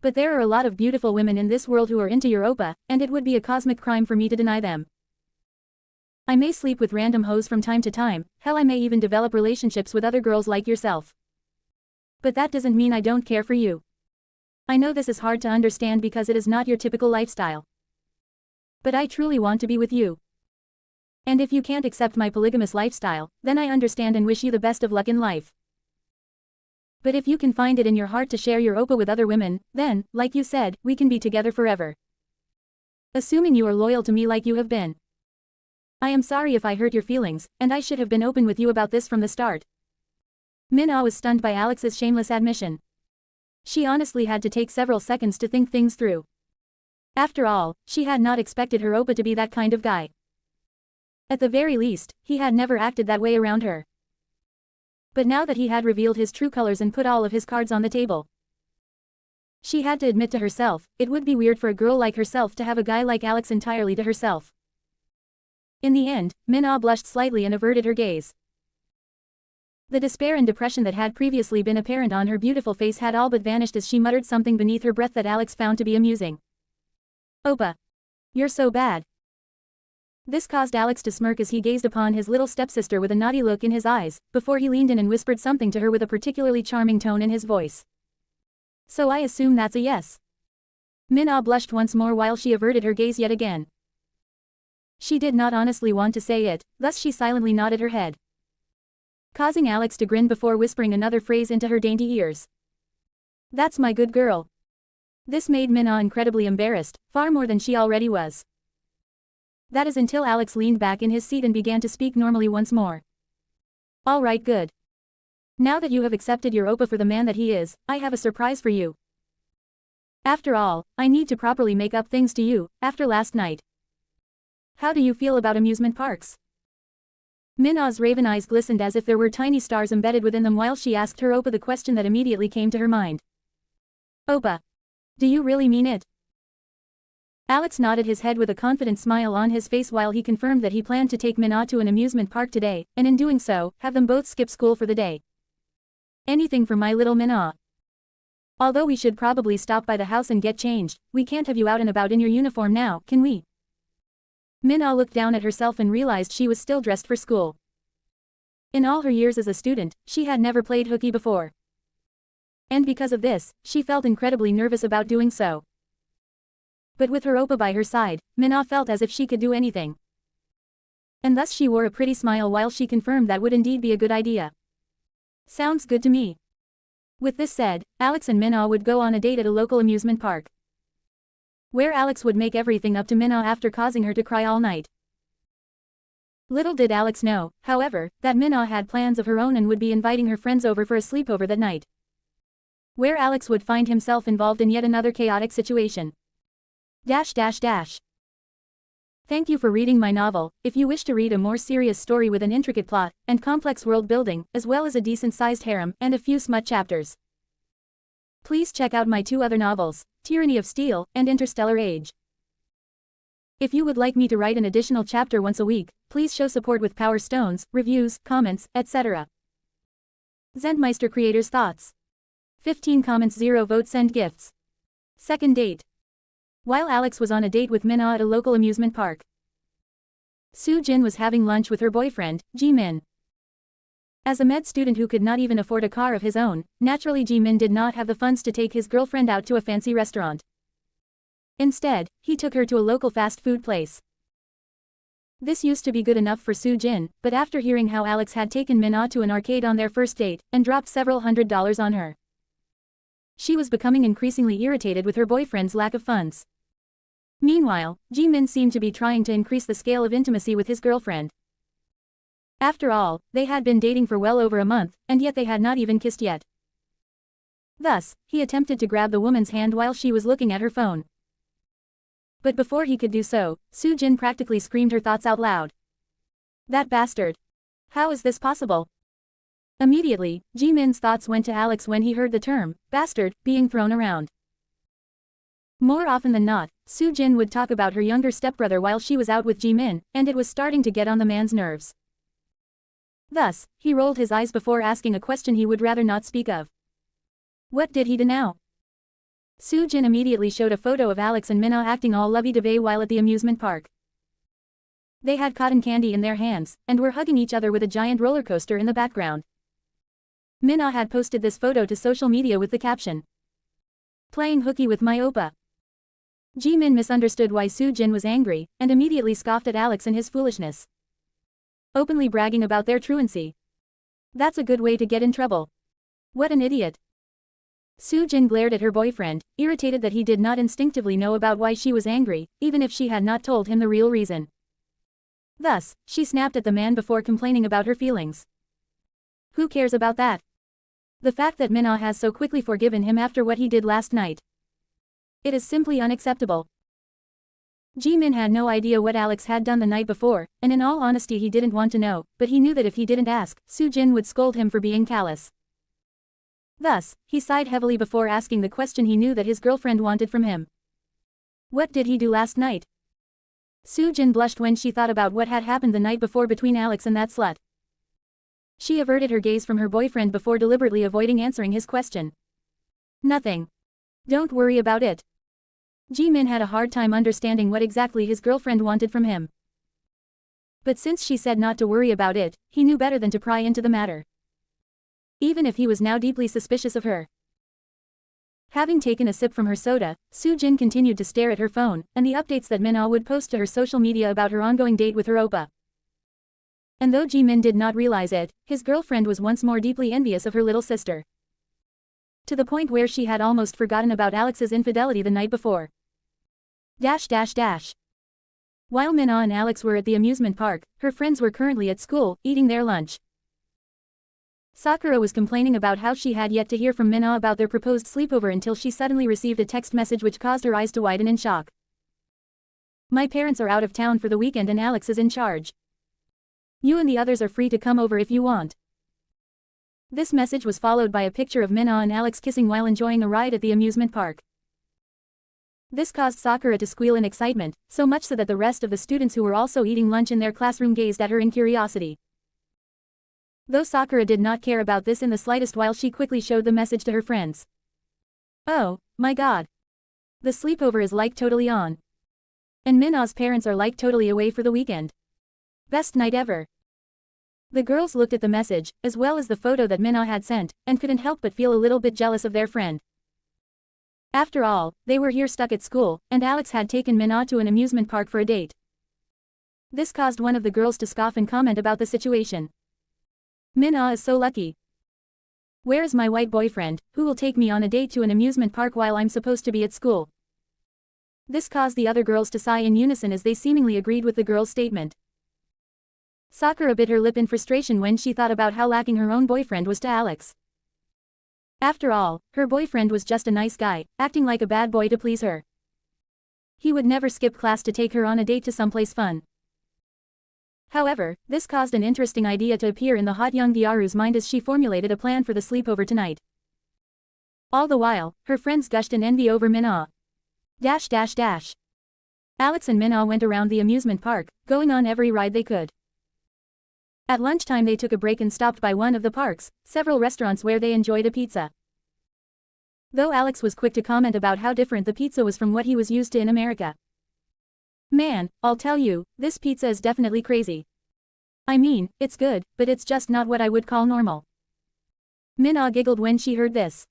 But there are a lot of beautiful women in this world who are into your oppa, and it would be a cosmic crime for me to deny them. I may sleep with random hoes from time to time, hell I may even develop relationships with other girls like yourself. But that doesn't mean I don't care for you. I know this is hard to understand because it is not your typical lifestyle. But I truly want to be with you. And if you can't accept my polygamous lifestyle, then I understand and wish you the best of luck in life. But if you can find it in your heart to share your oppa with other women, then, like you said, we can be together forever. Assuming you are loyal to me like you have been. I am sorry if I hurt your feelings, and I should have been open with you about this from the start. Minna was stunned by Alex's shameless admission. She honestly had to take several seconds to think things through. After all, she had not expected her oppa to be that kind of guy. At the very least, he had never acted that way around her. But now that he had revealed his true colors and put all of his cards on the table, she had to admit to herself, it would be weird for a girl like herself to have a guy like Alex entirely to herself. In the end, Minna blushed slightly and averted her gaze. The despair and depression that had previously been apparent on her beautiful face had all but vanished as she muttered something beneath her breath that Alex found to be amusing. Oppa. You're so bad. This caused Alex to smirk as he gazed upon his little stepsister with a naughty look in his eyes, before he leaned in and whispered something to her with a particularly charming tone in his voice. So I assume that's a yes. Minna blushed once more while she averted her gaze yet again. She did not honestly want to say it, thus she silently nodded her head, causing Alex to grin before whispering another phrase into her dainty ears. That's my good girl. This made Minna incredibly embarrassed, far more than she already was. That is until Alex leaned back in his seat and began to speak normally once more. All right, good. Now that you have accepted your oppa for the man that he is, I have a surprise for you. After all, I need to properly make up things to you, after last night. How do you feel about amusement parks? Minna's raven eyes glistened as if there were tiny stars embedded within them while she asked her oppa the question that immediately came to her mind. Oppa. Do you really mean it? Alex nodded his head with a confident smile on his face while he confirmed that he planned to take Minna to an amusement park today, and in doing so, have them both skip school for the day. Anything for my little Minna. Although we should probably stop by the house and get changed, we can't have you out and about in your uniform now, can we? Minna looked down at herself and realized she was still dressed for school. In all her years as a student, she had never played hooky before. And because of this, she felt incredibly nervous about doing so. But with her oppa by her side, Minna felt as if she could do anything. And thus she wore a pretty smile while she confirmed that would indeed be a good idea. Sounds good to me. With this said, Alex and Minna would go on a date at a local amusement park, where Alex would make everything up to Minna after causing her to cry all night. Little did Alex know, however, that Minna had plans of her own and would be inviting her friends over for a sleepover that night, where Alex would find himself involved in yet another chaotic situation. Thank you for reading my novel. If you wish to read a more serious story with an intricate plot and complex world building, as well as a decent-sized harem and a few smut chapters, please check out my two other novels, Tyranny of Steel and Interstellar Age. If you would like me to write an additional chapter once a week, please show support with power stones, reviews, comments, etc. Zentmeister Creators Thoughts. 15 comments, 0 votes, send gifts. Second date. While Alex was on a date with Minna at a local amusement park, Soo Jin was having lunch with her boyfriend, Ji-min. As a med student who could not even afford a car of his own, naturally Ji-min did not have the funds to take his girlfriend out to a fancy restaurant. Instead, he took her to a local fast food place. This used to be good enough for Soo Jin, but after hearing how Alex had taken Minna to an arcade on their first date, and dropped several $100s on her, she was becoming increasingly irritated with her boyfriend's lack of funds. Meanwhile, Ji-min seemed to be trying to increase the scale of intimacy with his girlfriend. After all, they had been dating for well over a month, and yet they had not even kissed yet. Thus, he attempted to grab the woman's hand while she was looking at her phone. But before he could do so, Soo Jin practically screamed her thoughts out loud. That bastard. How is this possible? Immediately, Jimin's thoughts went to Alex when he heard the term, bastard, being thrown around. More often than not, Soo-jin would talk about her younger stepbrother while she was out with Jimin, and it was starting to get on the man's nerves. Thus, he rolled his eyes before asking a question he would rather not speak of. What did he do now? Soo-jin immediately showed a photo of Alex and Minna acting all lovey-dovey while at the amusement park. They had cotton candy in their hands, and were hugging each other with a giant roller coaster in the background. Minna had posted this photo to social media with the caption, "Playing hooky with my oppa." Jimin misunderstood why Soo-jin was angry, and immediately scoffed at Alex and his foolishness. Openly bragging about their truancy. That's a good way to get in trouble. What an idiot. Soo-jin glared at her boyfriend, irritated that he did not instinctively know about why she was angry, even if she had not told him the real reason. Thus, she snapped at the man before complaining about her feelings. Who cares about that? The fact that Minna has so quickly forgiven him after what he did last night. It is simply unacceptable. Jimin had no idea what Alex had done the night before, and in all honesty he didn't want to know, but he knew that if he didn't ask, Soo-jin would scold him for being callous. Thus, he sighed heavily before asking the question he knew that his girlfriend wanted from him. What did he do last night? Soo-jin blushed when she thought about what had happened the night before between Alex and that slut. She averted her gaze from her boyfriend before deliberately avoiding answering his question. Nothing. Don't worry about it. Jimin had a hard time understanding what exactly his girlfriend wanted from him. But since she said not to worry about it, he knew better than to pry into the matter. Even if he was now deeply suspicious of her. Having taken a sip from her soda, Soo-jin continued to stare at her phone, and the updates that Minna would post to her social media about her ongoing date with her oppa. And though Jimin did not realize it, his girlfriend was once more deeply envious of her little sister. To the point where she had almost forgotten about Alex's infidelity the night before. While Minna and Alex were at the amusement park, her friends were currently at school, eating their lunch. Sakura was complaining about how she had yet to hear from Minna about their proposed sleepover until she suddenly received a text message which caused her eyes to widen in shock. My parents are out of town for the weekend and Alex is in charge. You and the others are free to come over if you want. This message was followed by a picture of Minna and Alex kissing while enjoying a ride at the amusement park. This caused Sakura to squeal in excitement, so much so that the rest of the students who were also eating lunch in their classroom gazed at her in curiosity. Though Sakura did not care about this in the slightest while she quickly showed the message to her friends. Oh, my god. The sleepover is like totally on. And Minna's parents are like totally away for the weekend. Best night ever. The girls looked at the message, as well as the photo that Minna had sent, and couldn't help but feel a little bit jealous of their friend. After all, they were here stuck at school, and Alex had taken Minna to an amusement park for a date. This caused one of the girls to scoff and comment about the situation. Minna is so lucky. Where is my white boyfriend, who will take me on a date to an amusement park while I'm supposed to be at school? This caused the other girls to sigh in unison as they seemingly agreed with the girl's statement. Sakura bit her lip in frustration when she thought about how lacking her own boyfriend was to Alex. After all, her boyfriend was just a nice guy, acting like a bad boy to please her. He would never skip class to take her on a date to someplace fun. However, this caused an interesting idea to appear in the hot young Gyaru's mind as she formulated a plan for the sleepover tonight. All the while, her friends gushed in envy over Minna. Alex and Minna went around the amusement park, going on every ride they could. At lunchtime they took a break and stopped by one of the park's several restaurants where they enjoyed a pizza. Though Alex was quick to comment about how different the pizza was from what he was used to in America. Man, I'll tell you, this pizza is definitely crazy. I mean, it's good, but it's just not what I would call normal. Minna giggled when she heard this.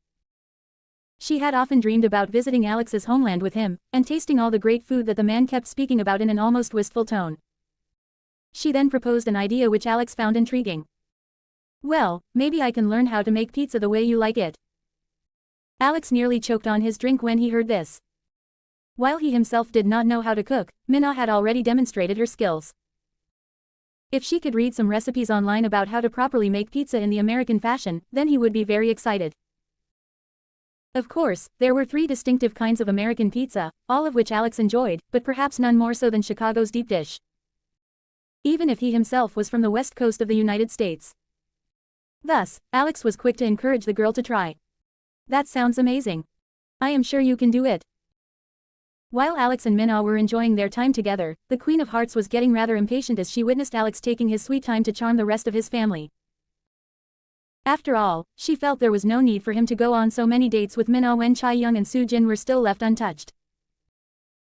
She had often dreamed about visiting Alex's homeland with him, and tasting all the great food that the man kept speaking about in an almost wistful tone. She then proposed an idea which Alex found intriguing. Well, maybe I can learn how to make pizza the way you like it. Alex nearly choked on his drink when he heard this. While he himself did not know how to cook, Minna had already demonstrated her skills. If she could read some recipes online about how to properly make pizza in the American fashion, then he would be very excited. Of course, there were 3 distinctive kinds of American pizza, all of which Alex enjoyed, but perhaps none more so than Chicago's deep dish. Even if he himself was from the west coast of the United States. Thus, Alex was quick to encourage the girl to try. That sounds amazing. I am sure you can do it. While Alex and Minna were enjoying their time together, the Queen of Hearts was getting rather impatient as she witnessed Alex taking his sweet time to charm the rest of his family. After all, she felt there was no need for him to go on so many dates with Minna when Chae-young and Soo-jin were still left untouched.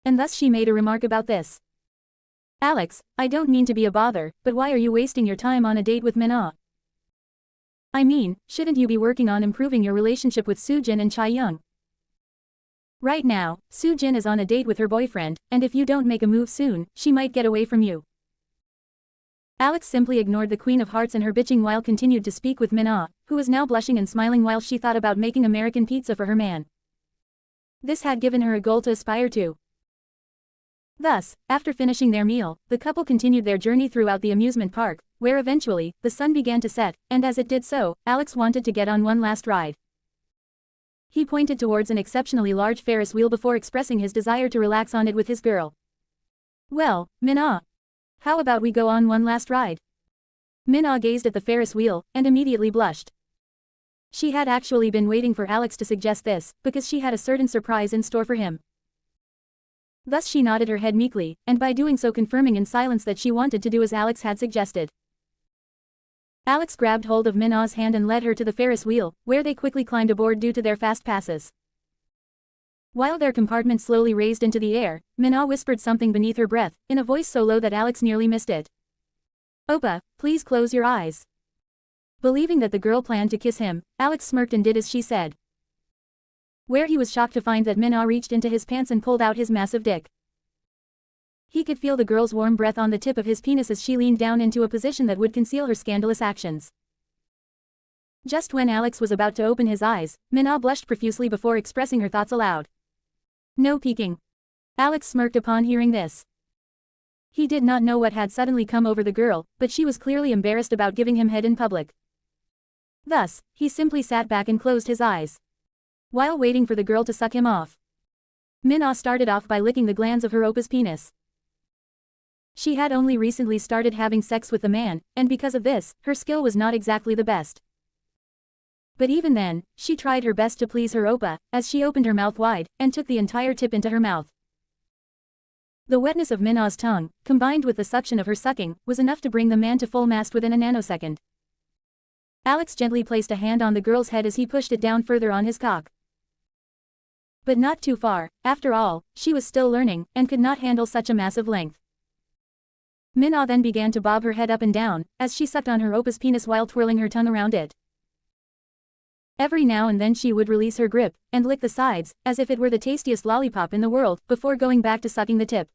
And thus she made a remark about this. Alex, I don't mean to be a bother, but why are you wasting your time on a date with Minna? I mean, shouldn't you be working on improving your relationship with Soo-jin and Chae-young? Right now, Soo-jin is on a date with her boyfriend, and if you don't make a move soon, she might get away from you. Alex simply ignored the Queen of Hearts and her bitching while continued to speak with Minna, who was now blushing and smiling while she thought about making American pizza for her man. This had given her a goal to aspire to. Thus, after finishing their meal, the couple continued their journey throughout the amusement park, where eventually, the sun began to set, and as it did so, Alex wanted to get on one last ride. He pointed towards an exceptionally large Ferris wheel before expressing his desire to relax on it with his girl. Well, Minna. How about we go on one last ride? Minna gazed at the Ferris wheel, and immediately blushed. She had actually been waiting for Alex to suggest this, because she had a certain surprise in store for him. Thus she nodded her head meekly, and by doing so confirming in silence that she wanted to do as Alex had suggested. Alex grabbed hold of Minna's hand and led her to the Ferris wheel, where they quickly climbed aboard due to their fast passes. While their compartment slowly raised into the air, Minna whispered something beneath her breath, in a voice so low that Alex nearly missed it. Oppa, please close your eyes. Believing that the girl planned to kiss him, Alex smirked and did as she said. Where he was shocked to find that Minna reached into his pants and pulled out his massive dick. He could feel the girl's warm breath on the tip of his penis as she leaned down into a position that would conceal her scandalous actions. Just when Alex was about to open his eyes, Minna blushed profusely before expressing her thoughts aloud. No peeking. Alex smirked upon hearing this. He did not know what had suddenly come over the girl, but she was clearly embarrassed about giving him head in public. Thus, he simply sat back and closed his eyes. While waiting for the girl to suck him off, Minna started off by licking the glands of her oppa's penis. She had only recently started having sex with the man, and because of this, her skill was not exactly the best. But even then, she tried her best to please her oppa, as she opened her mouth wide, and took the entire tip into her mouth. The wetness of Minna's tongue, combined with the suction of her sucking, was enough to bring the man to full mast within a nanosecond. Alex gently placed a hand on the girl's head as he pushed it down further on his cock. But not too far, after all, she was still learning, and could not handle such a massive length. Minna then began to bob her head up and down, as she sucked on her oppa's penis while twirling her tongue around it. Every now and then she would release her grip, and lick the sides, as if it were the tastiest lollipop in the world, before going back to sucking the tip.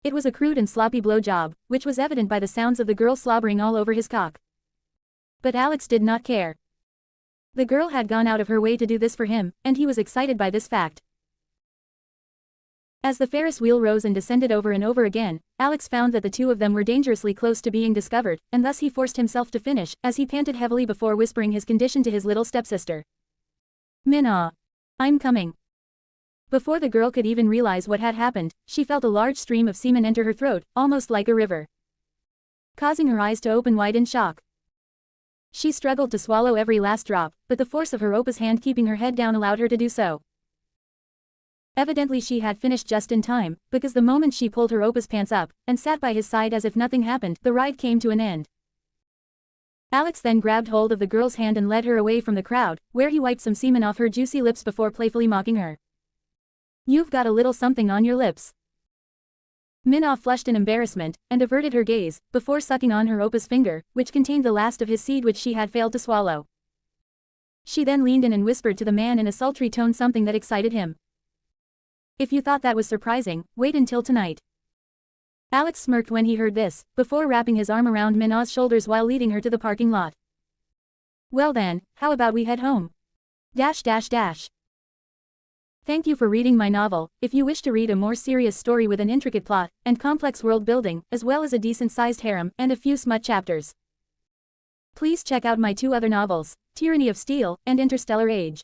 It was a crude and sloppy blowjob, which was evident by the sounds of the girl slobbering all over his cock. But Alex did not care. The girl had gone out of her way to do this for him, and he was excited by this fact. As the Ferris wheel rose and descended over and over again, Alex found that the two of them were dangerously close to being discovered, and thus he forced himself to finish, as he panted heavily before whispering his condition to his little stepsister. Minna. I'm coming. Before the girl could even realize what had happened, she felt a large stream of semen enter her throat, almost like a river, causing her eyes to open wide in shock. She struggled to swallow every last drop, but the force of her oppa's hand keeping her head down allowed her to do so. Evidently she had finished just in time, because the moment she pulled her oppa's pants up, and sat by his side as if nothing happened, the ride came to an end. Alex then grabbed hold of the girl's hand and led her away from the crowd, where he wiped some semen off her juicy lips before playfully mocking her. You've got a little something on your lips. Minna flushed in embarrassment, and averted her gaze, before sucking on her oppa's finger, which contained the last of his seed which she had failed to swallow. She then leaned in and whispered to the man in a sultry tone something that excited him. If you thought that was surprising, wait until tonight. Alex smirked when he heard this, before wrapping his arm around Minna's shoulders while leading her to the parking lot. Well then, how about we head home? Thank you for reading my novel. If you wish to read a more serious story with an intricate plot, and complex world building, as well as a decent-sized harem, and a few smut chapters, please check out my two other novels, Tyranny of Steel, and Interstellar Age.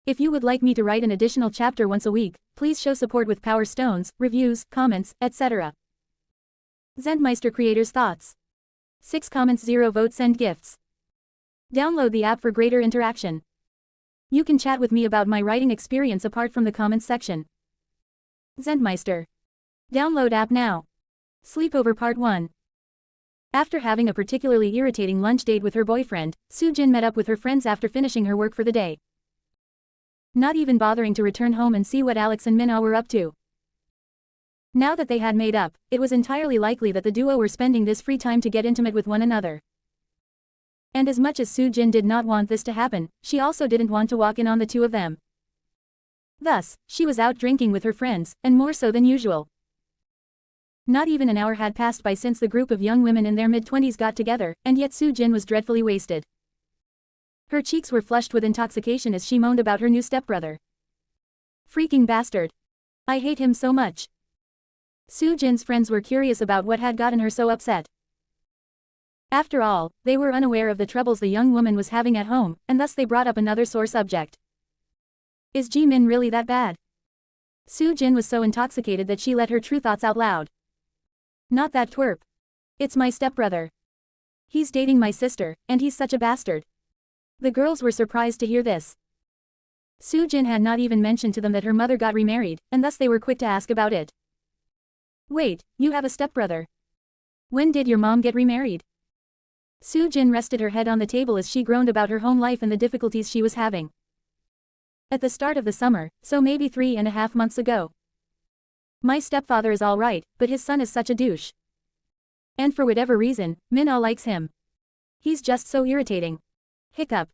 If you would like me to write an additional chapter once a week, please show support with Power Stones, reviews, comments, etc. Zentmeister Creators Thoughts. 6 comments, 0 votes, send gifts. Download the app for greater interaction. You can chat with me about my writing experience apart from the comments section. Zentmeister. Download app now. Sleepover Part 1. After having a particularly irritating lunch date with her boyfriend, Soo-jin met up with her friends after finishing her work for the day. Not even bothering to return home and see what Alex and Min-ah were up to. Now that they had made up, it was entirely likely that the duo were spending this free time to get intimate with one another. And as much as Soo-jin did not want this to happen, she also didn't want to walk in on the two of them. Thus, she was out drinking with her friends, and more so than usual. Not even an hour had passed by since the group of young women in their mid-20s got together, and yet Soo-jin was dreadfully wasted. Her cheeks were flushed with intoxication as she moaned about her new stepbrother. Freaking bastard. I hate him so much. Soo-jin's friends were curious about what had gotten her so upset. After all, they were unaware of the troubles the young woman was having at home, and thus they brought up another sore subject. Is Ji-min really that bad? Soo-jin was so intoxicated that she let her true thoughts out loud. Not that twerp. It's my stepbrother. He's dating my sister, and he's such a bastard. The girls were surprised to hear this. Soo-jin had not even mentioned to them that her mother got remarried, and thus they were quick to ask about it. Wait, you have a stepbrother. When did your mom get remarried? Soo-jin rested her head on the table as she groaned about her home life and the difficulties she was having. At the start of the summer, so maybe 3.5 months ago. My stepfather is alright, but his son is such a douche. And for whatever reason, Min-ah likes him. He's just so irritating. Hiccup.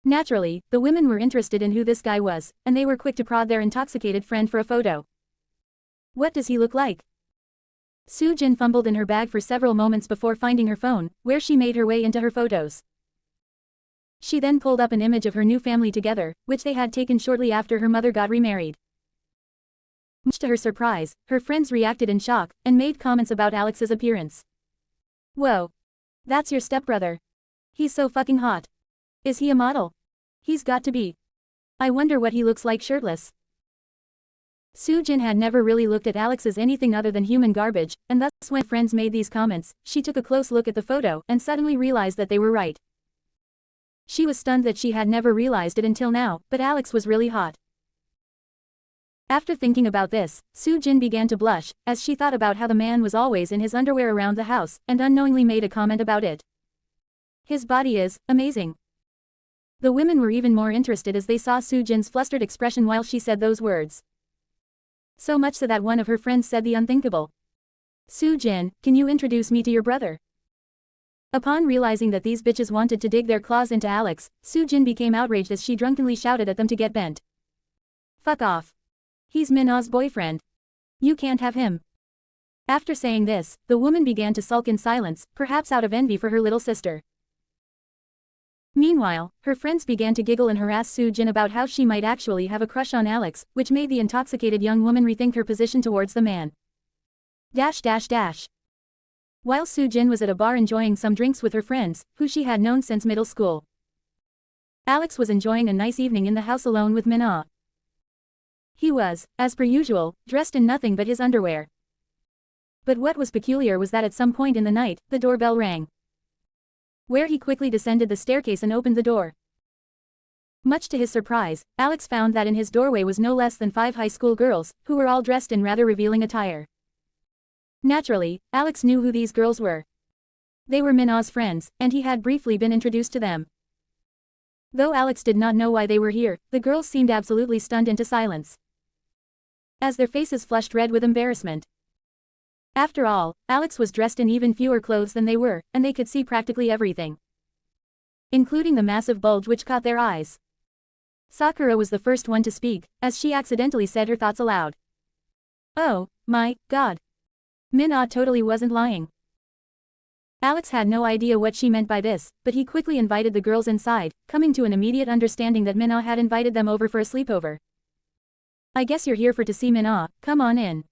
Naturally, the women were interested in who this guy was, and they were quick to prod their intoxicated friend for a photo. What does he look like? Soo-jin fumbled in her bag for several moments before finding her phone, where she made her way into her photos. She then pulled up an image of her new family together, which they had taken shortly after her mother got remarried. Much to her surprise, her friends reacted in shock, and made comments about Alex's appearance. Whoa. That's your stepbrother. He's so fucking hot. Is he a model? He's got to be. I wonder what he looks like shirtless. Soo-jin had never really looked at Alex as anything other than human garbage, and thus when friends made these comments, she took a close look at the photo and suddenly realized that they were right. She was stunned that she had never realized it until now, but Alex was really hot. After thinking about this, Soo-jin began to blush, as she thought about how the man was always in his underwear around the house, and unknowingly made a comment about it. His body is amazing. The women were even more interested as they saw Soo-jin's flustered expression while she said those words. So much so that one of her friends said the unthinkable. Soo-jin, can you introduce me to your brother? Upon realizing that these bitches wanted to dig their claws into Alex, Soo-jin became outraged as she drunkenly shouted at them to get bent. Fuck off. He's Min-ah's boyfriend. You can't have him. After saying this, the woman began to sulk in silence, perhaps out of envy for her little sister. Meanwhile, her friends began to giggle and harass Soo-jin about how she might actually have a crush on Alex, which made the intoxicated young woman rethink her position towards the man. While Soo-jin was at a bar enjoying some drinks with her friends, who she had known since middle school, Alex was enjoying a nice evening in the house alone with Min-ah. He was, as per usual, dressed in nothing but his underwear. But what was peculiar was that at some point in the night, the doorbell rang. Where he quickly descended the staircase and opened the door. Much to his surprise, Alex found that in his doorway was no less than 5 high school girls, who were all dressed in rather revealing attire. Naturally, Alex knew who these girls were. They were Min-ah's friends, and he had briefly been introduced to them. Though Alex did not know why they were here, the girls seemed absolutely stunned into silence, as their faces flushed red with embarrassment. After all, Alex was dressed in even fewer clothes than they were, and they could see practically everything, including the massive bulge which caught their eyes. Sakura was the first one to speak, as she accidentally said her thoughts aloud. Oh, my God. Min-ah totally wasn't lying. Alex had no idea what she meant by this, but he quickly invited the girls inside, coming to an immediate understanding that Min-ah had invited them over for a sleepover. I guess you're here for to see Min-ah, come on in.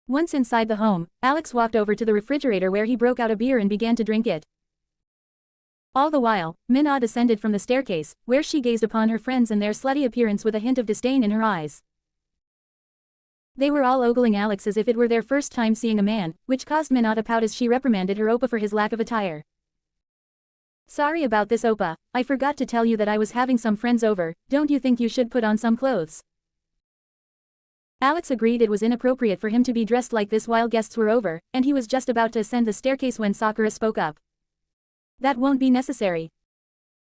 Once inside the home, Alex walked over to the refrigerator where he broke out a beer and began to drink it. All the while, Min-ah descended from the staircase, where she gazed upon her friends and their slutty appearance with a hint of disdain in her eyes. They were all ogling Alex as if it were their first time seeing a man, which caused Minna to pout as she reprimanded her Oppa for his lack of attire. Sorry about this, Oppa. I forgot to tell you that I was having some friends over. Don't you think you should put on some clothes? Alex agreed it was inappropriate for him to be dressed like this while guests were over, and he was just about to ascend the staircase when Sakura spoke up. That won't be necessary.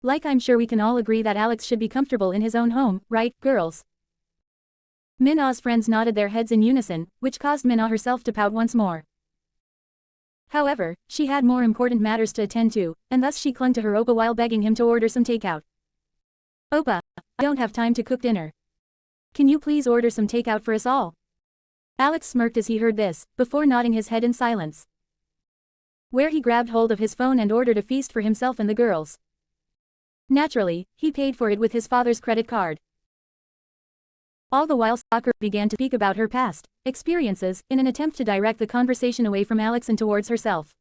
Like, I'm sure we can all agree that Alex should be comfortable in his own home, right, girls? Minna's friends nodded their heads in unison, which caused Minna herself to pout once more. However, she had more important matters to attend to, and thus she clung to her Oppa while begging him to order some takeout. Oppa, I don't have time to cook dinner. Can you please order some takeout for us all? Alex smirked as he heard this, before nodding his head in silence. Where he grabbed hold of his phone and ordered a feast for himself and the girls. Naturally, he paid for it with his father's credit card. All the while Sakura began to speak about her past experiences in an attempt to direct the conversation away from Alex and towards herself.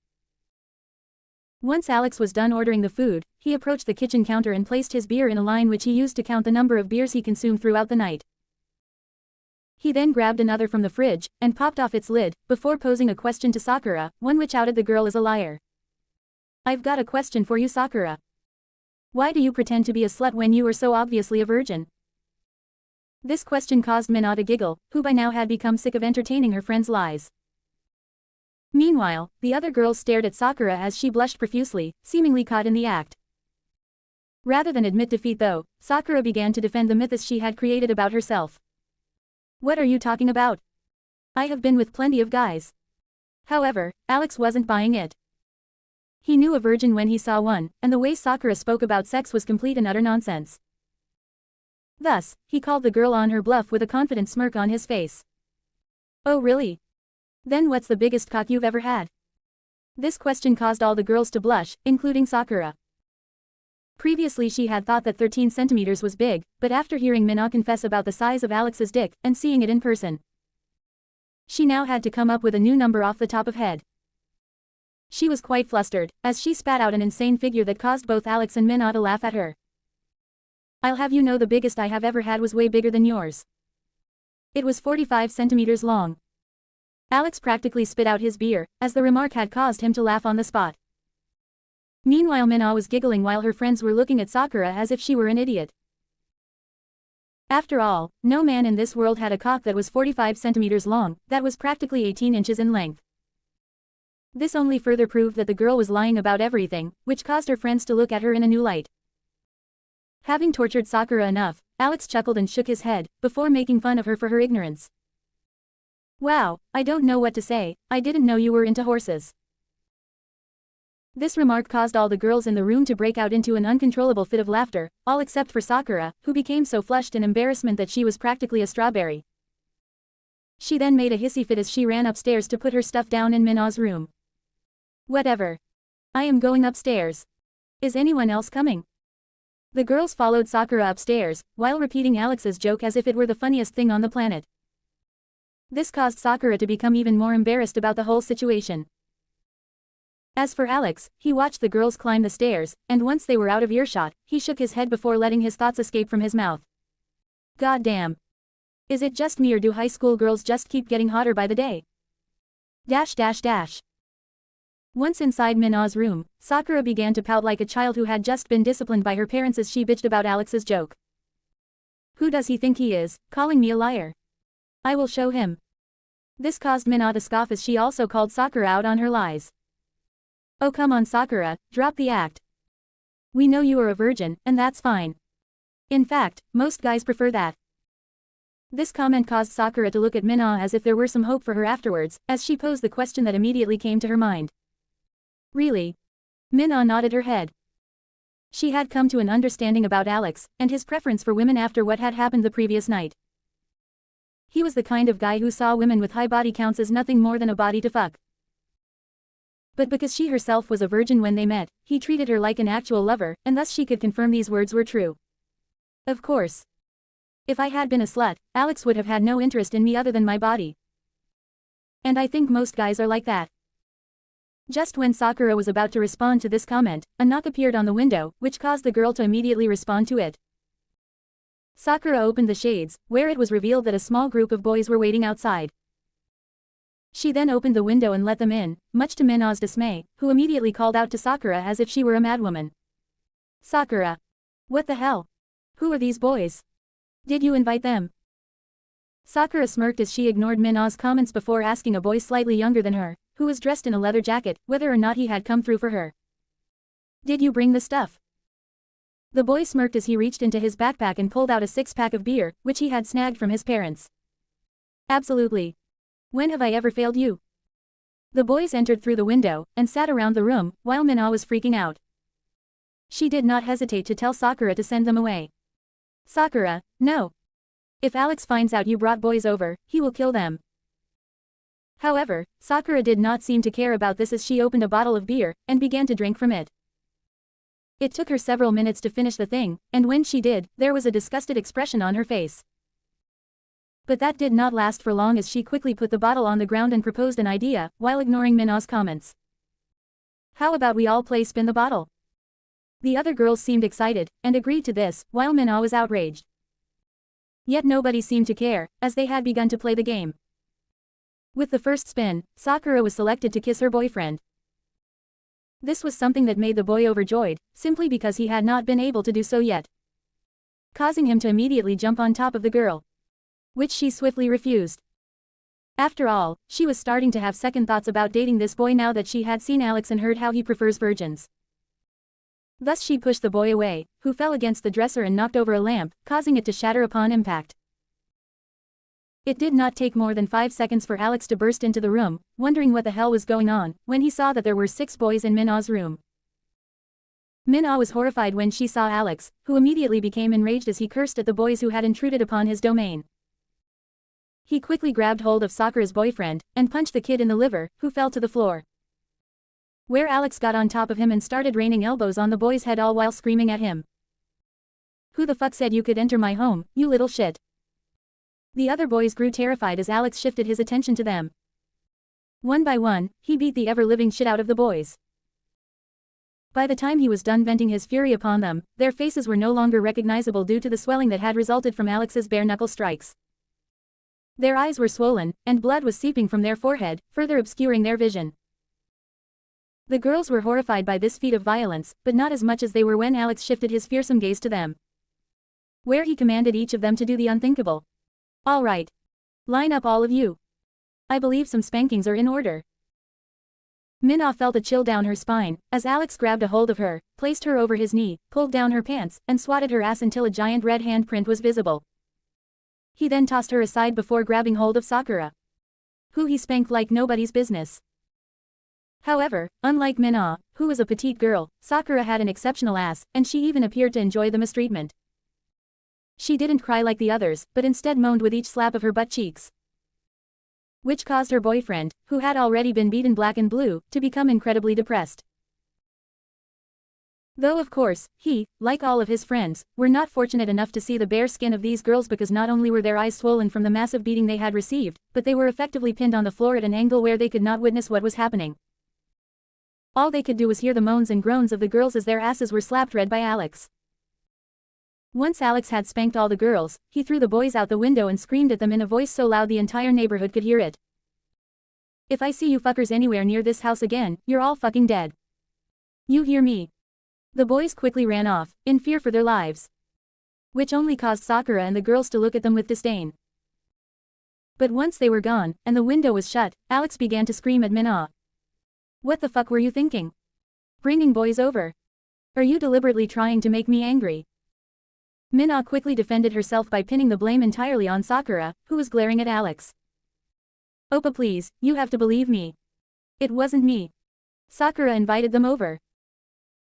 Once Alex was done ordering the food, he approached the kitchen counter and placed his beer in a line which he used to count the number of beers he consumed throughout the night. He then grabbed another from the fridge, and popped off its lid, before posing a question to Sakura, one which outed the girl as a liar. I've got a question for you, Sakura. Why do you pretend to be a slut when you are so obviously a virgin? This question caused Minna to giggle, who by now had become sick of entertaining her friends' lies. Meanwhile, the other girls stared at Sakura as she blushed profusely, seemingly caught in the act. Rather than admit defeat though, Sakura began to defend the mythos she had created about herself. What are you talking about? I have been with plenty of guys. However, Alex wasn't buying it. He knew a virgin when he saw one, and the way Sakura spoke about sex was complete and utter nonsense. Thus, he called the girl on her bluff with a confident smirk on his face. Oh really? Then what's the biggest cock you've ever had? This question caused all the girls to blush, including Sakura. Previously she had thought that 13 centimeters was big, but after hearing Minna confess about the size of Alex's dick, and seeing it in person, she now had to come up with a new number off the top of head. She was quite flustered, as she spat out an insane figure that caused both Alex and Minna to laugh at her. I'll have you know the biggest I have ever had was way bigger than yours. It was 45 centimeters long. Alex practically spit out his beer, as the remark had caused him to laugh on the spot. Meanwhile Minna was giggling while her friends were looking at Sakura as if she were an idiot. After all, no man in this world had a cock that was 45 centimeters long, that was practically 18 inches in length. This only further proved that the girl was lying about everything, which caused her friends to look at her in a new light. Having tortured Sakura enough, Alex chuckled and shook his head, before making fun of her for her ignorance. Wow, I don't know what to say, I didn't know you were into horses. This remark caused all the girls in the room to break out into an uncontrollable fit of laughter, all except for Sakura, who became so flushed in embarrassment that she was practically a strawberry. She then made a hissy fit as she ran upstairs to put her stuff down in Minna's room. Whatever. I am going upstairs. Is anyone else coming? The girls followed Sakura upstairs, while repeating Alex's joke as if it were the funniest thing on the planet. This caused Sakura to become even more embarrassed about the whole situation. As for Alex, he watched the girls climb the stairs, and once they were out of earshot, he shook his head before letting his thoughts escape from his mouth. God damn. Is it just me or do high school girls just keep getting hotter by the day? Dash dash dash. Once inside Minna's room, Sakura began to pout like a child who had just been disciplined by her parents as she bitched about Alex's joke. Who does he think he is, calling me a liar? I will show him. This caused Minna to scoff as she also called Sakura out on her lies. Oh come on Sakura, drop the act. We know you are a virgin, and that's fine. In fact, most guys prefer that. This comment caused Sakura to look at Minna as if there were some hope for her afterwards, as she posed the question that immediately came to her mind. Really? Minna nodded her head. She had come to an understanding about Alex, and his preference for women after what had happened the previous night. He was the kind of guy who saw women with high body counts as nothing more than a body to fuck. But because she herself was a virgin when they met, he treated her like an actual lover, and thus she could confirm these words were true. Of course. If I had been a slut, Alex would have had no interest in me other than my body. And I think most guys are like that. Just when Sakura was about to respond to this comment, a knock appeared on the window, which caused the girl to immediately respond to it. Sakura opened the shades, where it was revealed that a small group of boys were waiting outside. She then opened the window and let them in, much to Mina's dismay, who immediately called out to Sakura as if she were a madwoman. Sakura. What the hell? Who are these boys? Did you invite them? Sakura smirked as she ignored Mina's comments before asking a boy slightly younger than her, who was dressed in a leather jacket, whether or not he had come through for her. Did you bring the stuff? The boy smirked as he reached into his backpack and pulled out a six-pack of beer, which he had snagged from his parents. Absolutely. When have I ever failed you? The boys entered through the window, and sat around the room, while Mina was freaking out. She did not hesitate to tell Sakura to send them away. Sakura, no. If Alex finds out you brought boys over, he will kill them. However, Sakura did not seem to care about this as she opened a bottle of beer, and began to drink from it. It took her several minutes to finish the thing, and when she did, there was a disgusted expression on her face. But that did not last for long as she quickly put the bottle on the ground and proposed an idea, while ignoring Mina's comments. How about we all play spin the bottle? The other girls seemed excited, and agreed to this, while Mina was outraged. Yet nobody seemed to care, as they had begun to play the game. With the first spin, Sakura was selected to kiss her boyfriend. This was something that made the boy overjoyed, simply because he had not been able to do so yet, causing him to immediately jump on top of the girl, which she swiftly refused. After all, she was starting to have second thoughts about dating this boy now that she had seen Alex and heard how he prefers virgins. Thus she pushed the boy away, who fell against the dresser and knocked over a lamp, causing it to shatter upon impact. It did not take more than 5 seconds for Alex to burst into the room, wondering what the hell was going on, when he saw that there were 6 boys in Mina's room. Mina was horrified when she saw Alex, who immediately became enraged as he cursed at the boys who had intruded upon his domain. He quickly grabbed hold of Sakura's boyfriend, and punched the kid in the liver, who fell to the floor, where Alex got on top of him and started raining elbows on the boy's head all while screaming at him. Who the fuck said you could enter my home, you little shit? The other boys grew terrified as Alex shifted his attention to them. One by one, he beat the ever-living shit out of the boys. By the time he was done venting his fury upon them, their faces were no longer recognizable due to the swelling that had resulted from Alex's bare-knuckle strikes. Their eyes were swollen, and blood was seeping from their forehead, further obscuring their vision. The girls were horrified by this feat of violence, but not as much as they were when Alex shifted his fearsome gaze to them, where he commanded each of them to do the unthinkable. All right. Line up all of you. I believe some spankings are in order. Mina felt a chill down her spine, as Alex grabbed a hold of her, placed her over his knee, pulled down her pants, and swatted her ass until a giant red handprint was visible. He then tossed her aside before grabbing hold of Sakura, who he spanked like nobody's business. However, unlike Mina, who was a petite girl, Sakura had an exceptional ass, and she even appeared to enjoy the mistreatment. She didn't cry like the others, but instead moaned with each slap of her butt cheeks, which caused her boyfriend, who had already been beaten black and blue, to become incredibly depressed. Though of course, he, like all of his friends, were not fortunate enough to see the bare skin of these girls because not only were their eyes swollen from the massive beating they had received, but they were effectively pinned on the floor at an angle where they could not witness what was happening. All they could do was hear the moans and groans of the girls as their asses were slapped red by Alex. Once Alex had spanked all the girls, he threw the boys out the window and screamed at them in a voice so loud the entire neighborhood could hear it. If I see you fuckers anywhere near this house again, you're all fucking dead. You hear me? The boys quickly ran off, in fear for their lives, which only caused Sakura and the girls to look at them with disdain. But once they were gone, and the window was shut, Alex began to scream at Mina. What the fuck were you thinking? Bringing boys over? Are you deliberately trying to make me angry? Mina quickly defended herself by pinning the blame entirely on Sakura, who was glaring at Alex. Oppa please, you have to believe me. It wasn't me. Sakura invited them over.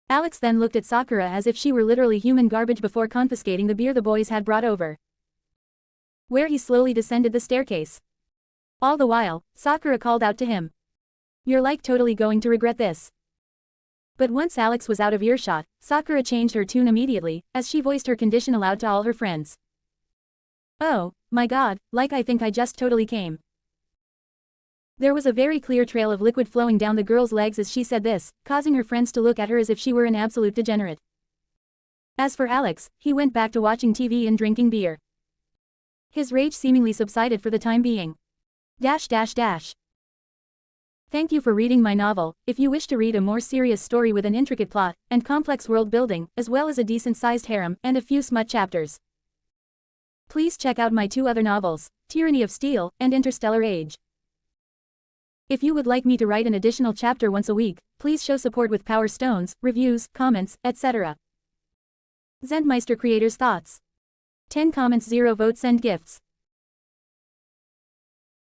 Alex then looked at Sakura as if she were literally human garbage before confiscating the beer the boys had brought over, where he slowly descended the staircase. All the while, Sakura called out to him. You're like totally going to regret this. But once Alex was out of earshot, Sakura changed her tune immediately, as she voiced her condition aloud to all her friends. Oh, my god, like I think I just totally came. There was a very clear trail of liquid flowing down the girl's legs as she said this, causing her friends to look at her as if she were an absolute degenerate. As for Alex, he went back to watching TV and drinking beer. His rage seemingly subsided for the time being. Thank you for reading my novel. If you wish to read a more serious story with an intricate plot and complex world building, as well as a decent-sized harem and a few smut chapters, please check out my 2 other novels, Tyranny of Steel and Interstellar Age. If you would like me to write an additional chapter once a week, please show support with Power Stones, reviews, comments, etc. Zentmeister Creators Thoughts. 10 comments, 0 votes, send gifts.